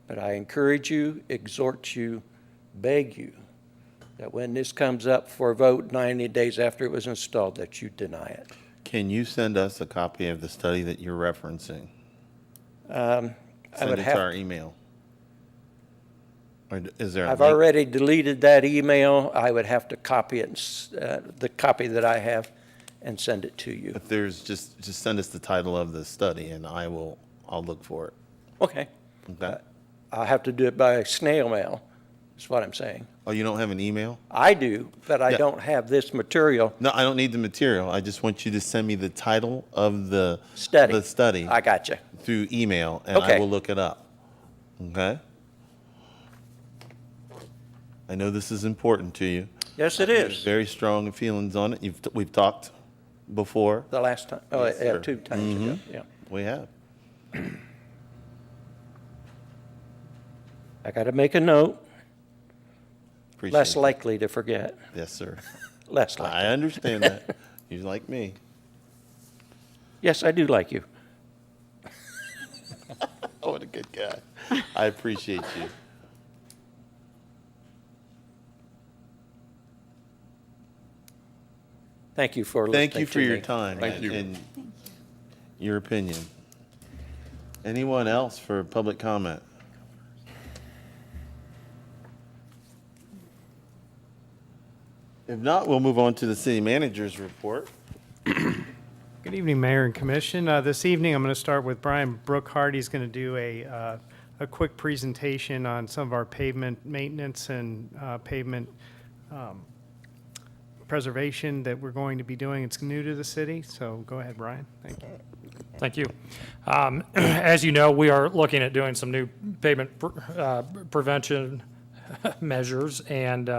But I encourage you, exhort you, beg you, that when this comes up for a vote 90 days after it was installed, that you deny it. Can you send us a copy of the study that you're referencing? I Send would it have. to our email. Or is there a I've link? already deleted that email. I would have to copy it, the copy that I have, and send it to you. If there's, just send us the title of the study and I'll look for it. Okay. Okay? I'll have to do it by snail mail, is what I'm saying. Oh, you don't have an email? I do, but I Yeah. don't have this material. No, I don't need the material. I just want you to send me the title of the Study. the study I got you. through email, and I Okay. will look it up. Okay? I know this is important to you. Yes, it There's is. very strong feelings on it. We've talked before. The last time, oh, Yes, yeah, sir. 2 times ago, yeah. We have. I got to make a note, Appreciate less it. likely to forget, Yes, sir. less likely. I understand that. You like me. Yes, I do like you. Oh, what a good guy. I appreciate you. Thank you for listening Thank you to for your me. time Thank you. and your opinion. Anyone else for public comment? If not, we'll move on to the city manager's report. Good evening, Mayor and Commission. This evening, I'm going to start with Brian Brookhart. He's going to do a quick presentation on some of our pavement maintenance and pavement preservation that we're going to be doing. It's new to the city, so go ahead, Brian. Thank you. Thank you. As you know, we are looking at doing some new pavement prevention measures, and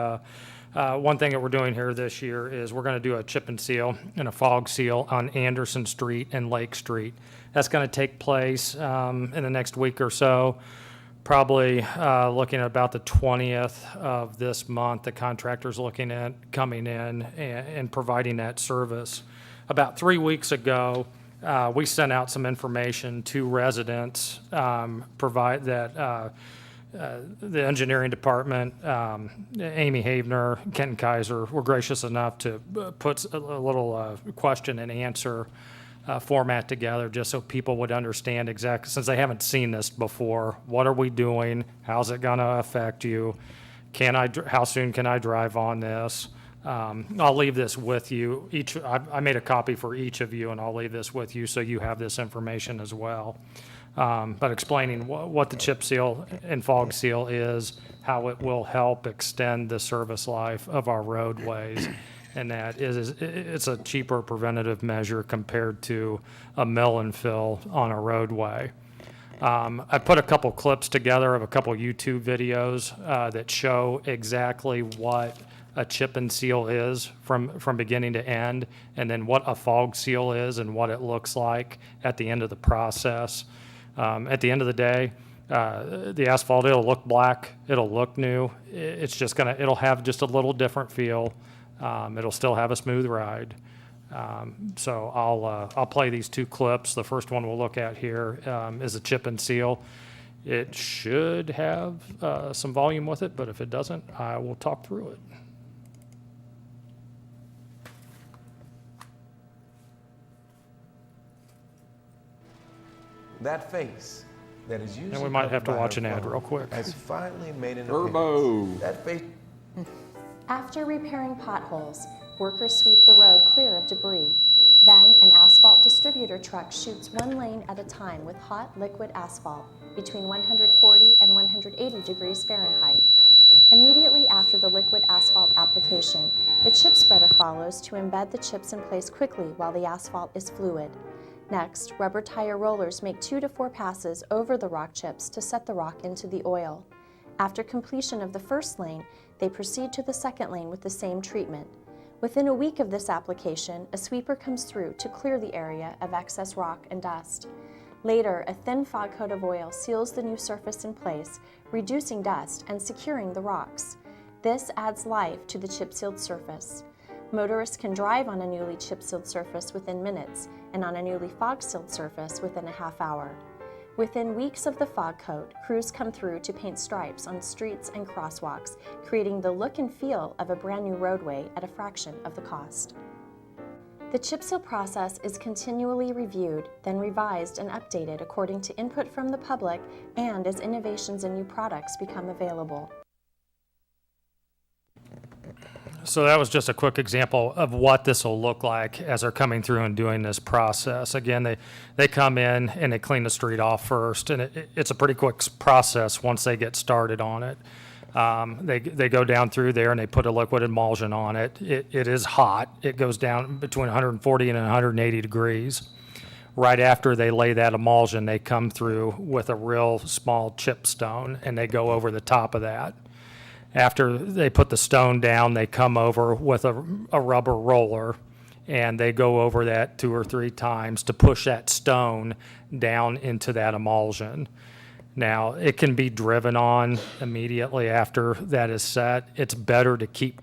one thing that we're doing here this year is we're going to do a chip and seal and a fog seal on Anderson Street and Lake Street. That's going to take place in the next week or so, probably looking at about the 20th of this month. The contractor's looking at coming in and providing that service. About 3 weeks ago, we sent out some information to residents, provide that the engineering department, Amy Havener, Kenton Kaiser were gracious enough to put a little question and answer format together just so people would understand exactly, since they haven't seen this before, what are we doing? How's it going to affect you? How soon can I drive on this? I'll leave this with you. I made a copy for each of you, and I'll leave this with you so you have this information as well. But explaining what the chip seal and fog seal is, how it will help extend the service life of our roadways, and that it's a cheaper preventative measure compared to a mill and fill on a roadway. I put a couple clips together of a couple YouTube videos that show exactly what a chip and seal is from beginning to end, and then what a fog seal is and what it looks like at the end of the process. At the end of the day, the asphalt, it'll look black, it'll look new. It's just it'll have just a little different feel. It'll still have a smooth ride. So I'll play these two clips. The first one we'll look at here is a chip and seal. It should have some volume with it, but if it doesn't, I will talk through it. That face that is usually And we might have to covered by watch a an ad phone real quick. has finally made an Turbo. appearance. That face. After repairing potholes, workers sweep the road clear of debris. Then, an asphalt distributor truck shoots one lane at a time with hot liquid asphalt between 140 and 180 degrees Fahrenheit. Immediately after the liquid asphalt application, the chip spreader follows to embed the chips in place quickly while the asphalt is fluid. Next, rubber tire rollers make 2 to 4 passes over the rock chips to set the rock into the oil. After completion of the first lane, they proceed to the second lane with the same treatment. Within a week of this application, a sweeper comes through to clear the area of excess rock and dust. Later, a thin fog coat of oil seals the new surface in place, reducing dust and securing the rocks. This adds life to the chip-sealed surface. Motorists can drive on a newly chip-sealed surface within minutes and on a newly fog-sealed surface within a half hour. Within weeks of the fog coat, crews come through to paint stripes on streets and crosswalks, creating the look and feel of a brand new roadway at a fraction of the cost. The chip seal process is continually reviewed, then revised and updated according to input from the public and as innovations and new products become available. So that was just a quick example of what this will look like as they're coming through and doing this process. Again, they come in and they clean the street off first, and it's a pretty quick process once they get started on it. They go down through there and they put a liquid emulsion on it. It is hot. It goes down between 140 and 180 degrees. Right after they lay that emulsion, they come through with a real small chip stone and they go over the top of that. After they put the stone down, they come over with a rubber roller and they go over that 2 or 3 times to push that stone down into that emulsion. Now, it can be driven on immediately after that is set. It's better to keep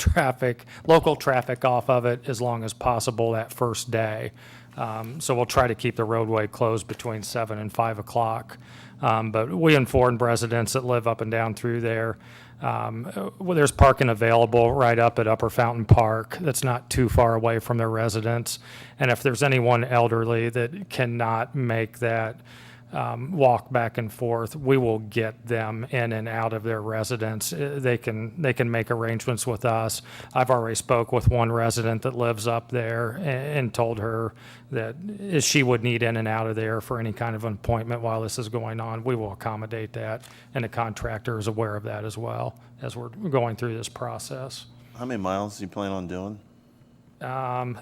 local traffic off of it as long as possible that first day. So we'll try to keep the roadway closed between 7 and 5 o'clock. But we informed residents that live up and down through there. There's parking available right up at Upper Fountain Park that's not too far away from their residence. And if there's anyone elderly that cannot make that walk back and forth, we will get them in and out of their residence. They can make arrangements with us. I've already spoke with one resident that lives up there and told her that if she would need in and out of there for any kind of an appointment while this is going on, we will accommodate that. And the contractor is aware of that as well as we're going through this process. How many miles do you plan on doing?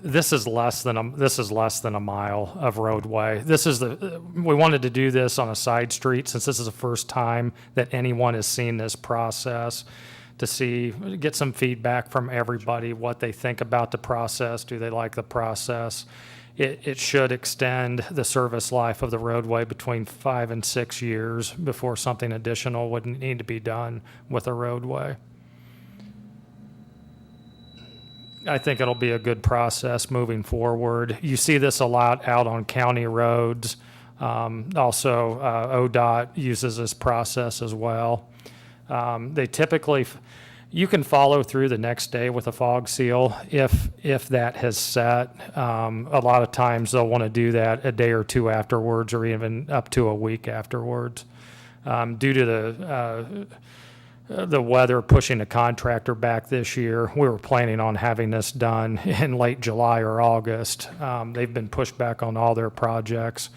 This is less than a mile of roadway. We wanted to do this on a side street since this is the first time that anyone has seen this process, to get some feedback from everybody, what they think about the process. Do they like the process? It should extend the service life of the roadway between 5 and 6 years before something additional would need to be done with a roadway. I think it'll be a good process moving forward. You see this a lot out on county roads. Also, ODOT uses this process as well. They typically, you can follow through the next day with a fog seal if that has set. A lot of times they'll want to do that a day or two afterwards or even up to a week afterwards. Due to the weather pushing the contractor back this year, we were planning on having this done in late July or August. They've been pushed back on all their projects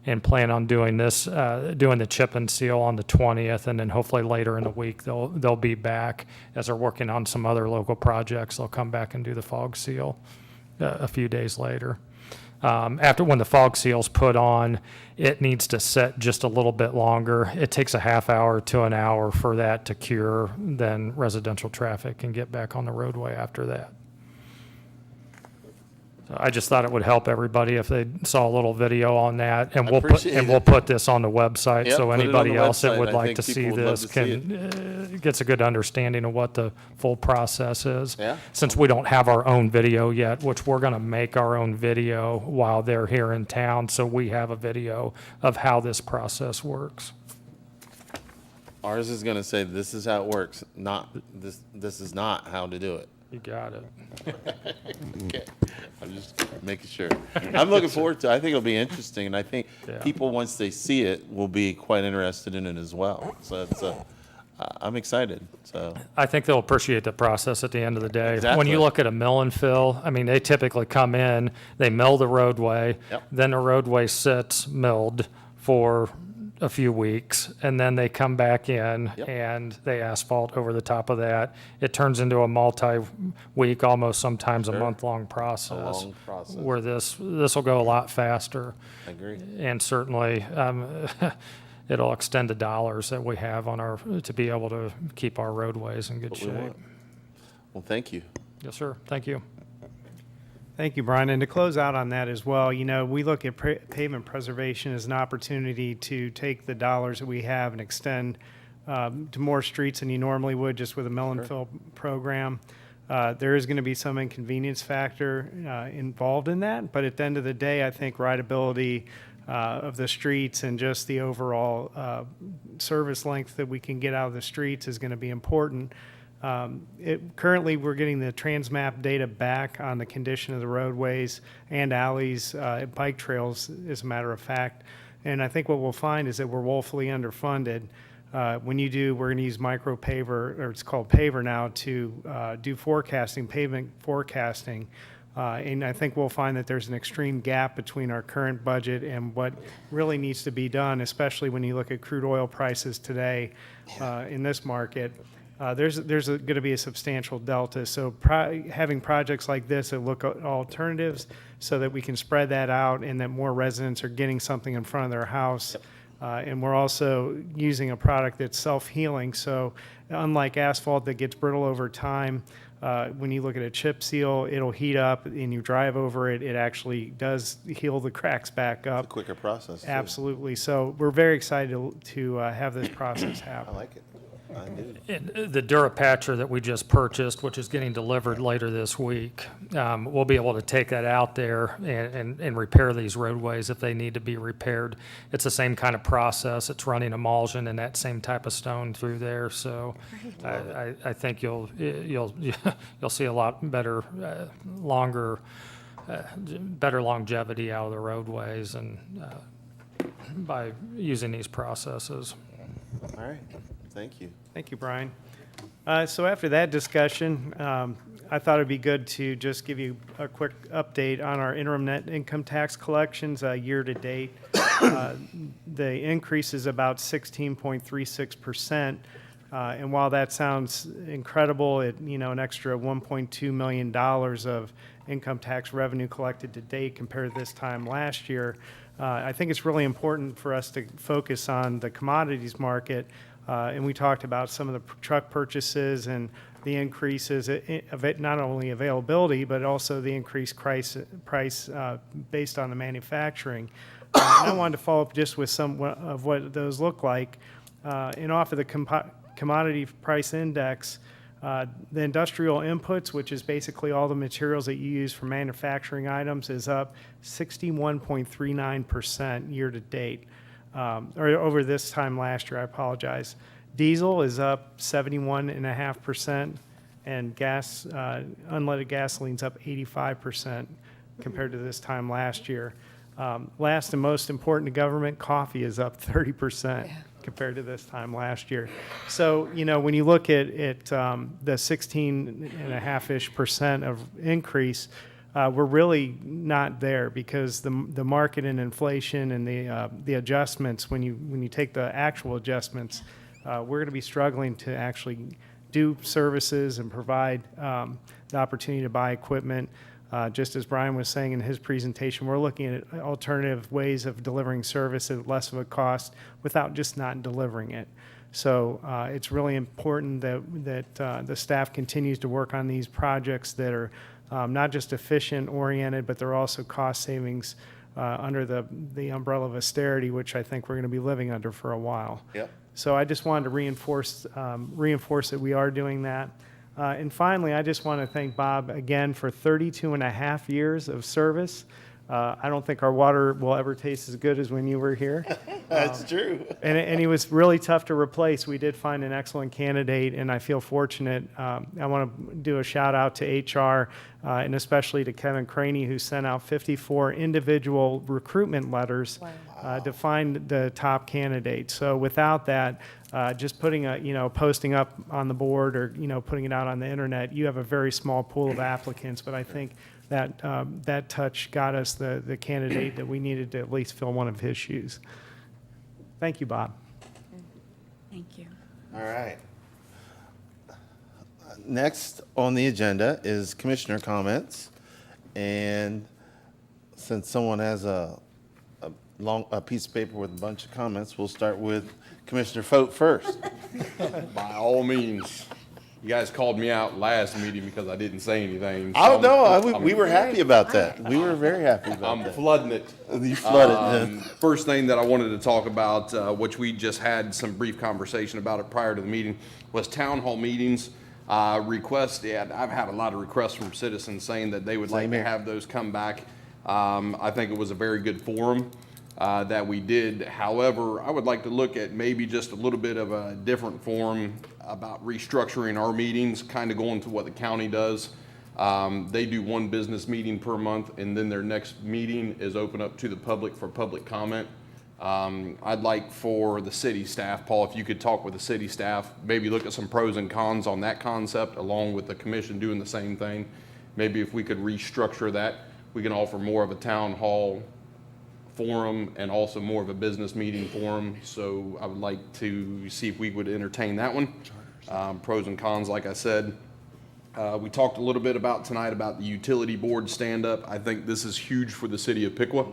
and plan on doing the chip and seal on the 20th, and then hopefully later in the week they'll be back as they're working on some other local projects. They'll come back and do the fog seal a few days later. After when the fog seal's put on, it needs to set just a little bit longer. It takes a half hour to an hour for that to cure. Then residential traffic can get back on the roadway after that. So I just thought it would help everybody if they saw a little video on that, and I we'll put appreciate we'll it. put this on the website Yep, so put it on anybody the else that website. would I like think to see people would love this to see gets a good understanding of what the full process is. Yeah. Since we don't have our own video yet, which we're going to make our own video while they're here in town, so we have a video of how this process works. Ours is gonna say, this is how it works, not, this is not how to do it. You got it. Okay, I'm just making sure. I'm looking forward to it. I think it'll be interesting, and I think Yeah. people, once they see it, will be quite interested in it as well. So it's, I'm excited, so. I think they'll appreciate the process at the end of the day. When Exactly. you look at a mill and fill, I mean, they typically come in, they mill the roadway, Yep. then the roadway sits milled for a few weeks, and then they come back in Yep. and they asphalt over the top of that. It turns into a multi-week, almost sometimes a Sure. month-long process. long process. Where this will go a lot faster. I agree. And certainly, it'll extend the dollars that we have on our, to be able to keep our roadways in good What we shape. want. Well, thank you. Yes, sir. Thank you. Thank you, Brian. And to close out on that as well, you know, we look at pavement preservation as an opportunity to take the dollars that we have and extend to more streets than you normally would just with a mill and fill program. There is going to be some inconvenience factor involved in that, but at the end of the day, I think rideability of the streets and just the overall service length that we can get out of the streets is going to be important. Currently, we're getting the Transmap data back on the condition of the roadways and alleys, bike trails, as a matter of fact. And I think what we'll find is that we're woefully underfunded. We're going to use micro paver, or it's called paver now, to do forecasting, pavement forecasting. And I think we'll find that there's an extreme gap between our current budget and what really needs to be done, especially when you look at crude oil prices today in this market. There's going to be a substantial delta. So having projects like this that look at alternatives so that we can spread that out and that more residents are getting something in front of their house. And we're also using a product that's self-healing. So unlike asphalt that gets brittle over time, when you look at a chip seal, it'll heat up and you drive over it. It actually does heal the cracks back A up. quicker process. too. Absolutely. So we're very excited to have this process happen. I like it. I do. And the Durapatcher that we just purchased, which is getting delivered later this week, we'll be able to take that out there and repair these roadways if they need to be repaired. It's the same kind of process. It's running emulsion and that same type of stone through there. So I think you'll see a lot better, better longevity out of the roadways and by using these processes. All right, thank you. Thank you, Brian. So after that discussion, I thought it'd be good to just give you a quick update on our interim net income tax collections year to date. The increase is about 16.36%. And while that sounds incredible, an extra $1.2 million of income tax revenue collected to date compared to this time last year, I think it's really important for us to focus on the commodities market. And we talked about some of the truck purchases and the increases of it, not only availability, but also the increased price based on the manufacturing. And I wanted to follow up just with some of what those look like. And off of the commodity price index, the industrial inputs, which is basically all the materials that you use for manufacturing items, is up 61.39% year to date. Or over this time last year, I apologize. Diesel is up 71.5%, and gas, unleaded gasoline's up 85% compared to this time last year. Last and most important to government, coffee is up 30% compared to this time last year. So, when you look at the 16.5-ish% of increase, we're really not there because the market and inflation and the adjustments, when you take the actual adjustments, we're going to be struggling to actually do services and provide the opportunity to buy equipment. Just as Brian was saying in his presentation, we're looking at alternative ways of delivering service at less of a cost without just not delivering it. So it's really important that the staff continues to work on these projects that are not just efficient oriented, but they're also cost savings under the umbrella of austerity, which I think we're going to be living under for a while. Yep. So I just wanted to reinforce that we are doing that. And finally, I just want to thank Bob again for 32 and a half years of service. I don't think our water will ever taste as good as when you were here. That's true. And he was really tough to replace. We did find an excellent candidate, and I feel fortunate. I want to do a shout out to HR and especially to Kevin Craney, who sent out 54 individual recruitment letters to find the top candidate. So without that, just putting posting up on the board or, putting it out on the internet, you have a very small pool of applicants, but I think that touch got us the candidate that we needed to at least fill one of his shoes. Thank you, Bob. Thank you. All right. Next on the agenda is commissioner comments. And since someone has a piece of paper with a bunch of comments, we'll start with Commissioner Foat first. By all means. You guys called me out last meeting because I didn't say anything. Oh, no, we were happy about that. We were very happy about I'm that. flooding it. You flooded. First thing that I wanted to talk about, which we just had some brief conversation about it prior to the meeting, was town hall meetings. I've had a lot of requests from citizens saying that they would like to have those come back. I think it was a very good forum that we did. However, I would like to look at maybe just a little bit of a different forum about restructuring our meetings, kind of going to what the county does. They do one business meeting per month, and then their next meeting is open up to the public for public comment. I'd like for the city staff, Paul, if you could talk with the city staff, maybe look at some pros and cons on that concept, along with the commission doing the same thing. Maybe if we could restructure that, we can offer more of a town hall forum and also more of a business meeting forum. So I would like to see if we would entertain that one. Pros and cons, like I said. We talked a little bit about tonight about the utility board stand-up. I think this is huge for the city of Piqua.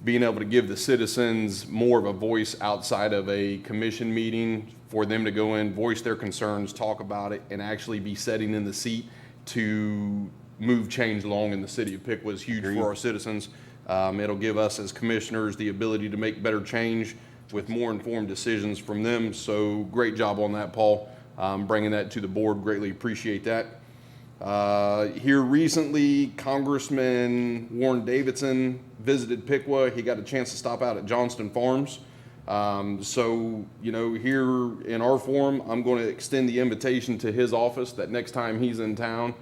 Being able to give the citizens more of a voice outside of a commission meeting, for them to go in, voice their concerns, talk about it, and actually be sitting in the seat to move change along in the city of Piqua is huge for our citizens. It'll give us as commissioners the ability to make better change with more informed decisions from them. So great job on that, Paul, bringing that to the board. Greatly appreciate that. Here recently, Congressman Warren Davidson visited Piqua. He got a chance to stop out at Johnston Farms. Here in our forum, I'm going to extend the invitation to his office that next time he's in town,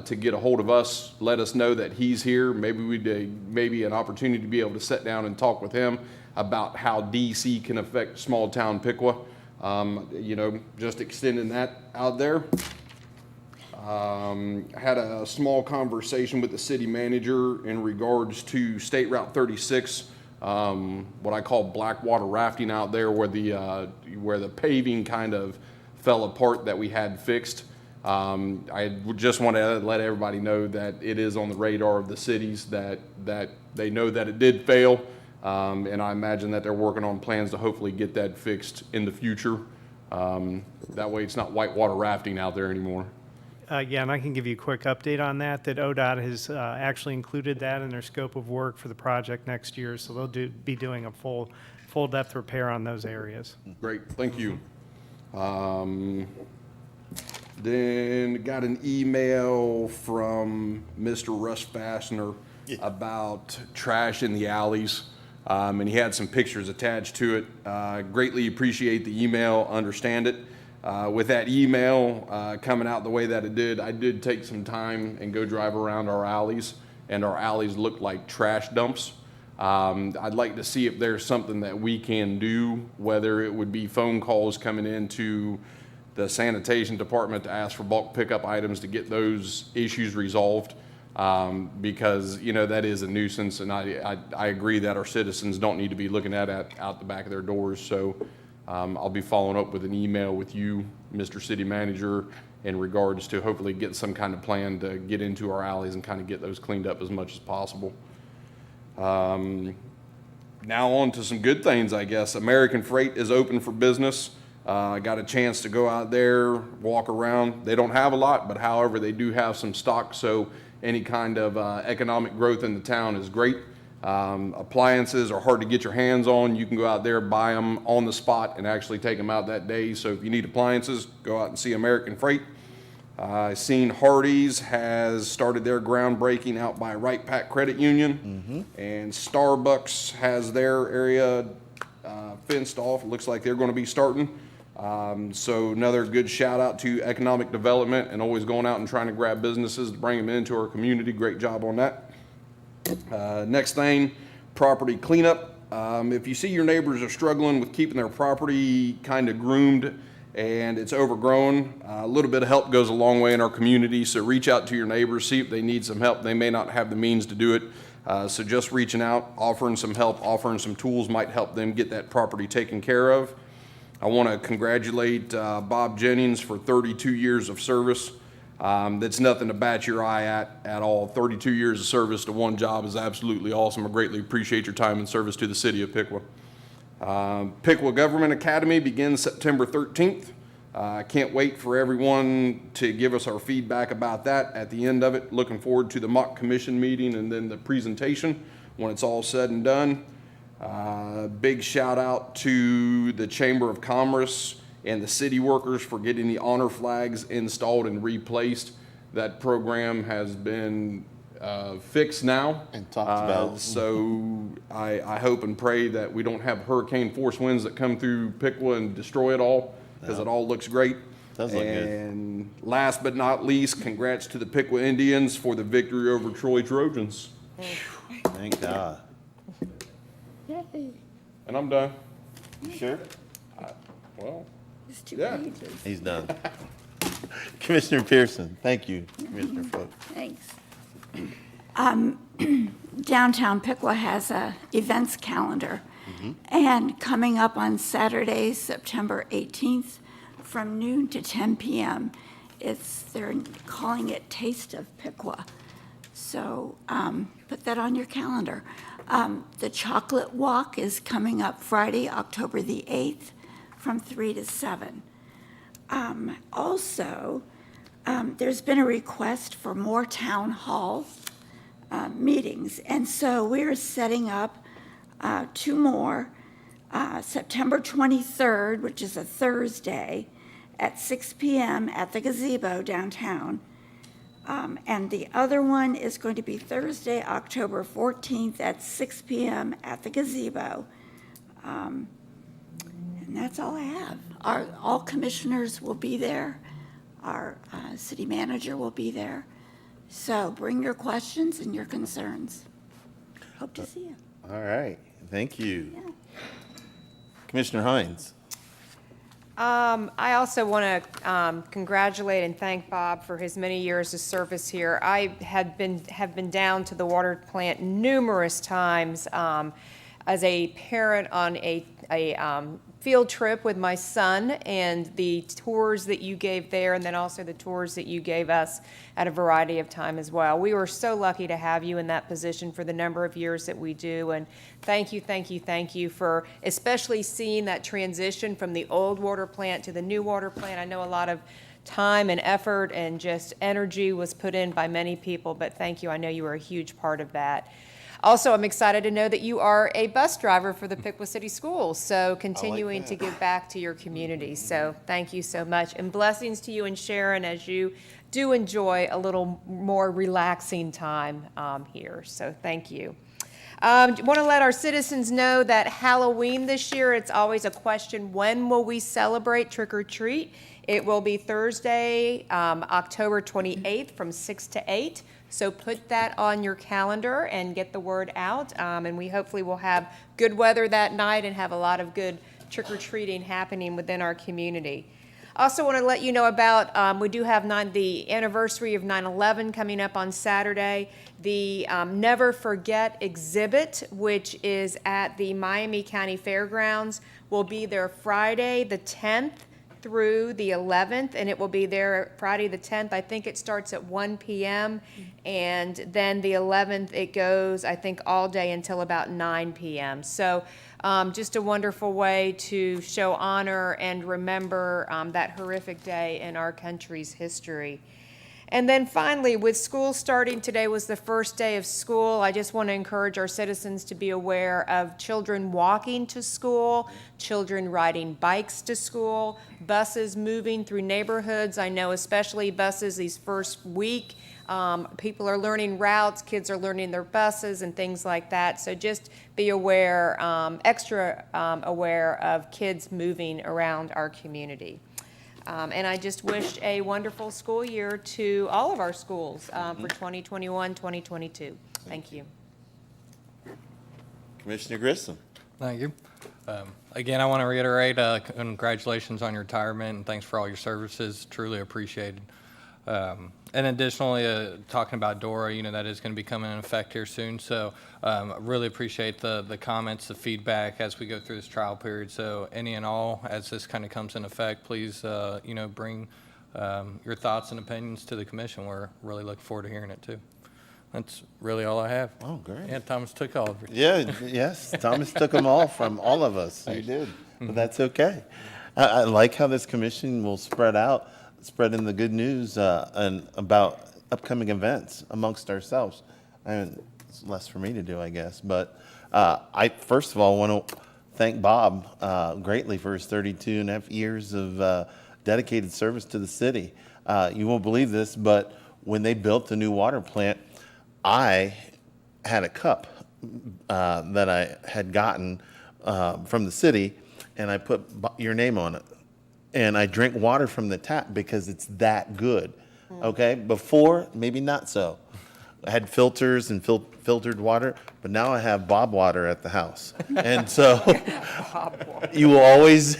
to get a hold of us, let us know that he's here. Maybe an opportunity to be able to sit down and talk with him about how DC can affect small town Piqua. Just extending that out there. I had a small conversation with the city manager in regards to State Route 36, what I call blackwater rafting out there, where the paving kind of fell apart that we had fixed. I just want to let everybody know that it is on the radar of the cities, that they know that it did fail, and I imagine that they're working on plans to hopefully get that fixed in the future. That way it's not whitewater rafting out there anymore. And I can give you a quick update on that ODOT has actually included that in their scope of work for the project next year, so they'll be doing a full depth repair on those areas. Great, thank you. Then got an email from Mr. Russ Fastener about trash in the alleys, and he had some pictures attached to it. Greatly appreciate the email, understand it. With that email coming out the way that it did, I did take some time and go drive around our alleys, and our alleys look like trash dumps. I'd like to see if there's something that we can do, whether it would be phone calls coming into the Sanitation Department to ask for bulk pickup items to get those issues resolved, because that is a nuisance, and I agree that our citizens don't need to be looking at it out the back of their doors. So I'll be following up with an email with you, Mr. City Manager, in regards to hopefully getting some kind of plan to get into our alleys and kind of get those cleaned up as much as possible. Now on to some good things, I guess. American Freight is open for business. I got a chance to go out there, walk around. They don't have a lot, but however, they do have some stock, so any kind of economic growth in the town is great. Appliances are hard to get your hands on. You can go out there, buy them on the spot, and actually take them out that day. So if you need appliances, go out and see American Freight. I've seen Hardee's has started their groundbreaking out by Right Pack Credit Union, and Starbucks has their area fenced off. It looks like they're going to be starting. So another good shout out to economic development and always going out and trying to grab businesses to bring them into our community. Great job on that. Next thing, property cleanup. If you see your neighbors are struggling with keeping their property kind of groomed and it's overgrown, a little bit of help goes a long way in our community. So reach out to your neighbors, see if they need some help. They may not have the means to do it. So just reaching out, offering some help, offering some tools might help them get that property taken care of. I want to congratulate Bob Jennings for 32 years of service. That's nothing to bat your eye at all. 32 years of service to one job is absolutely awesome. I greatly appreciate your time and service to the city of Piqua. Piqua Government Academy begins September 13th. I can't wait for everyone to give us our feedback about that at the end of it. Looking forward to the mock commission meeting and then the presentation when it's all said and done. Big shout out to the Chamber of Commerce and the city workers for getting the honor flags installed and replaced. That program has been fixed now. And talked about. So I hope and pray that we don't have hurricane force winds that come through Piqua and destroy it all, because it all looks great. Does look good. And last but not least, congrats to the Piqua Indians for the victory over Troy Trojans. Thank God. And I'm done. You sure? Well, It's 2 Yeah. pages. He's done. Commissioner Pearson, thank you, Commissioner Folk. Thanks. Downtown Piqua has a events calendar. And coming up on Saturday, September 18th, from noon to 10 p.m., they're calling it Taste of Piqua. So put that on your calendar. The Chocolate Walk is coming up Friday, October the 8th, from 3 to 7. Also, there's been a request for more town hall meetings, and so we're setting up 2 more. September 23rd, which is a Thursday, at 6 p.m. at the gazebo downtown. And the other one is going to be Thursday, October 14th at 6 p.m. at the gazebo. And that's all I have. All commissioners will be there. Our city manager will be there. So bring your questions and your concerns. Hope to see you. All right, thank you. Yeah. Commissioner Hines. I also want to congratulate and thank Bob for his many years of service here. I have been down to the water plant numerous times as a parent on a field trip with my son, and the tours that you gave there, and then also the tours that you gave us at a variety of time as well. We were so lucky to have you in that position for the number of years that we do, and thank you for especially seeing that transition from the old water plant to the new water plant. I know a lot of time and effort and just energy was put in by many people, but thank you. I know you were a huge part of that. Also, I'm excited to know that you are a bus driver for the Piqua City Schools, so continuing to give back to your community. So thank you so much, and blessings to you and Sharon as you do enjoy a little more relaxing time here. So thank you. Want to let our citizens know that Halloween this year, it's always a question, when will we celebrate trick or treat? It will be Thursday, October 28th from 6 to 8. So put that on your calendar and get the word out. And we hopefully will have good weather that night and have a lot of good trick-or-treating happening within our community. Also want to let you know about, we do have the anniversary of 9/11 coming up on Saturday. The Never Forget exhibit, which is at the Miami County Fairgrounds, will be there Friday the 10th through the 11th, and it will be there Friday the 10th. I think it starts at 1 p.m. And then the 11th, it goes, I think, all day until about 9 p.m. So just a wonderful way to show honor and remember that horrific day in our country's history. And then finally, with school starting, today was the first day of school. I just want to encourage our citizens to be aware of children walking to school, children riding bikes to school, buses moving through neighborhoods. I know especially buses these first week, people are learning routes, kids are learning their buses and things like that. So just be aware, extra aware of kids moving around our community. And I just wish a wonderful school year to all of our schools for 2021, 2022. Thank you. Commissioner Grissom. Thank you. Again, I want to reiterate, congratulations on your retirement, and thanks for all your services. Truly appreciated. And additionally, talking about DORA, that is going to be coming in effect here soon. So I really appreciate the comments, the feedback as we go through this trial period. So any and all, as this kind of comes in effect, please, bring your thoughts and opinions to the commission. We're really looking forward to hearing it too. That's really all I have. Oh, great. Yeah, Thomas took all of it. Yeah, yes, Thomas took them all from all of us. He did, but that's okay. I like how this commission will spread in the good news and about upcoming events amongst ourselves. And it's less for me to do, I guess. But I first of all want to thank Bob greatly for his 32 and a half years of dedicated service to the city. You won't believe this, but when they built the new water plant, I had a cup that I had gotten from the city, and I put your name on it. And I drink water from the tap because it's that good. Okay? Before, maybe not so. I had filters and filtered water, but now I have Bob water at the house. And so you will always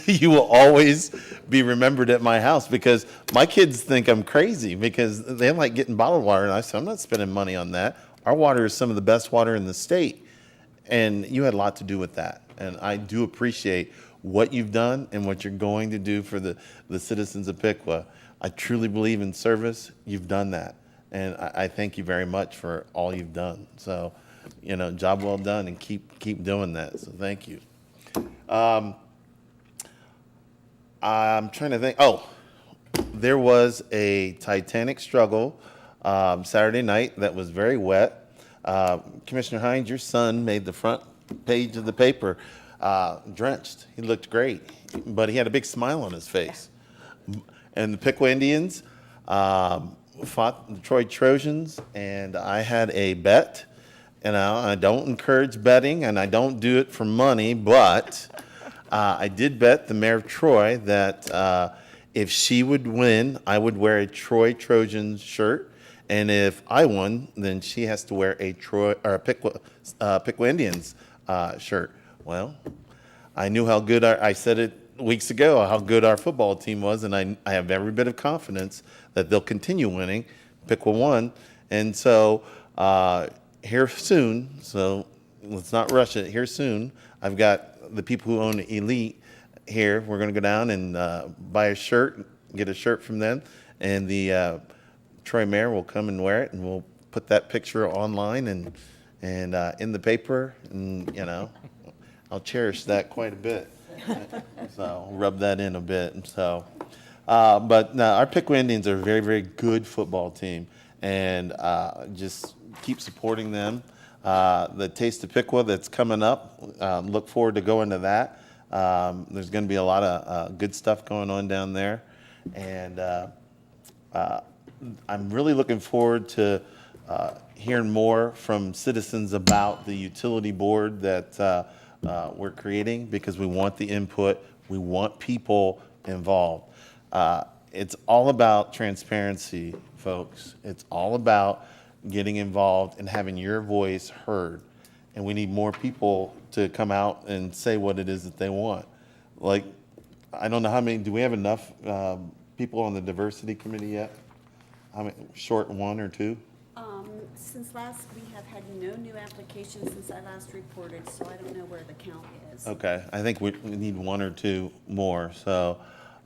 be remembered at my house, because my kids think I'm crazy because they like getting bottled water, and I said, I'm not spending money on that. Our water is some of the best water in the state. And you had a lot to do with that. And I do appreciate what you've done and what you're going to do for the citizens of Piqua. I truly believe in service. You've done that. And I thank you very much for all you've done. So, job well done, and keep doing that. So thank you. I'm trying to think. Oh, there was a Titanic struggle Saturday night that was very wet. Commissioner Hines, your son made the front page of the paper drenched. He looked great, but he had a big smile on his face. And the Piqua Indians fought the Troy Trojans, and I had a bet. I don't encourage betting, and I don't do it for money, but I did bet the mayor of Troy that if she would win, I would wear a Troy Trojans shirt, and if I won, then she has to wear a Piqua Indians shirt. Well, I knew how good I said it weeks ago, how good our football team was, and I have every bit of confidence that they'll continue winning. Piqua won, and so here soon, so let's not rush it, here soon, I've got the people who own Elite here. We're going to go down and buy a shirt, get a shirt from them, and the Troy mayor will come and wear it, and we'll put that picture online and in the paper, and I'll cherish that quite a bit. So I'll rub that in a bit. So, but no, our Piqua Indians are a very, very good football team, and just keep supporting them. The Taste of Piqua that's coming up, look forward to going to that. There's going to be a lot of good stuff going on down there, and I'm really looking forward to hearing more from citizens about the utility board that we're creating, because we want the input. We want people involved. It's all about transparency, folks. It's all about getting involved and having your voice heard. And we need more people to come out and say what it is that they want. Like, I don't know how many, do we have enough people on the diversity committee yet? How many, short one or two? Since last, we have had no new applications since I last reported, so I don't know where the count is. Okay, I think we need one or two more. So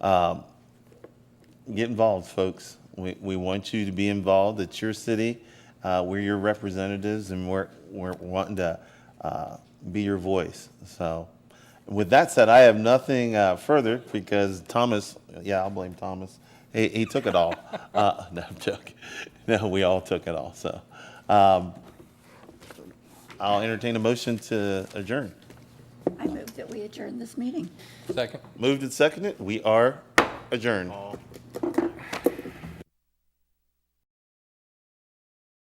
Get involved, folks. We want you to be involved. It's your city. We're your representatives, and we're wanting to be your voice. So with that said, I have nothing further because Thomas, I'll blame Thomas. He took it all. No, I'm joking. No, we all took it all. So I'll entertain a motion to adjourn. I move that we adjourn this meeting. Second. Moved and seconded. We are adjourned.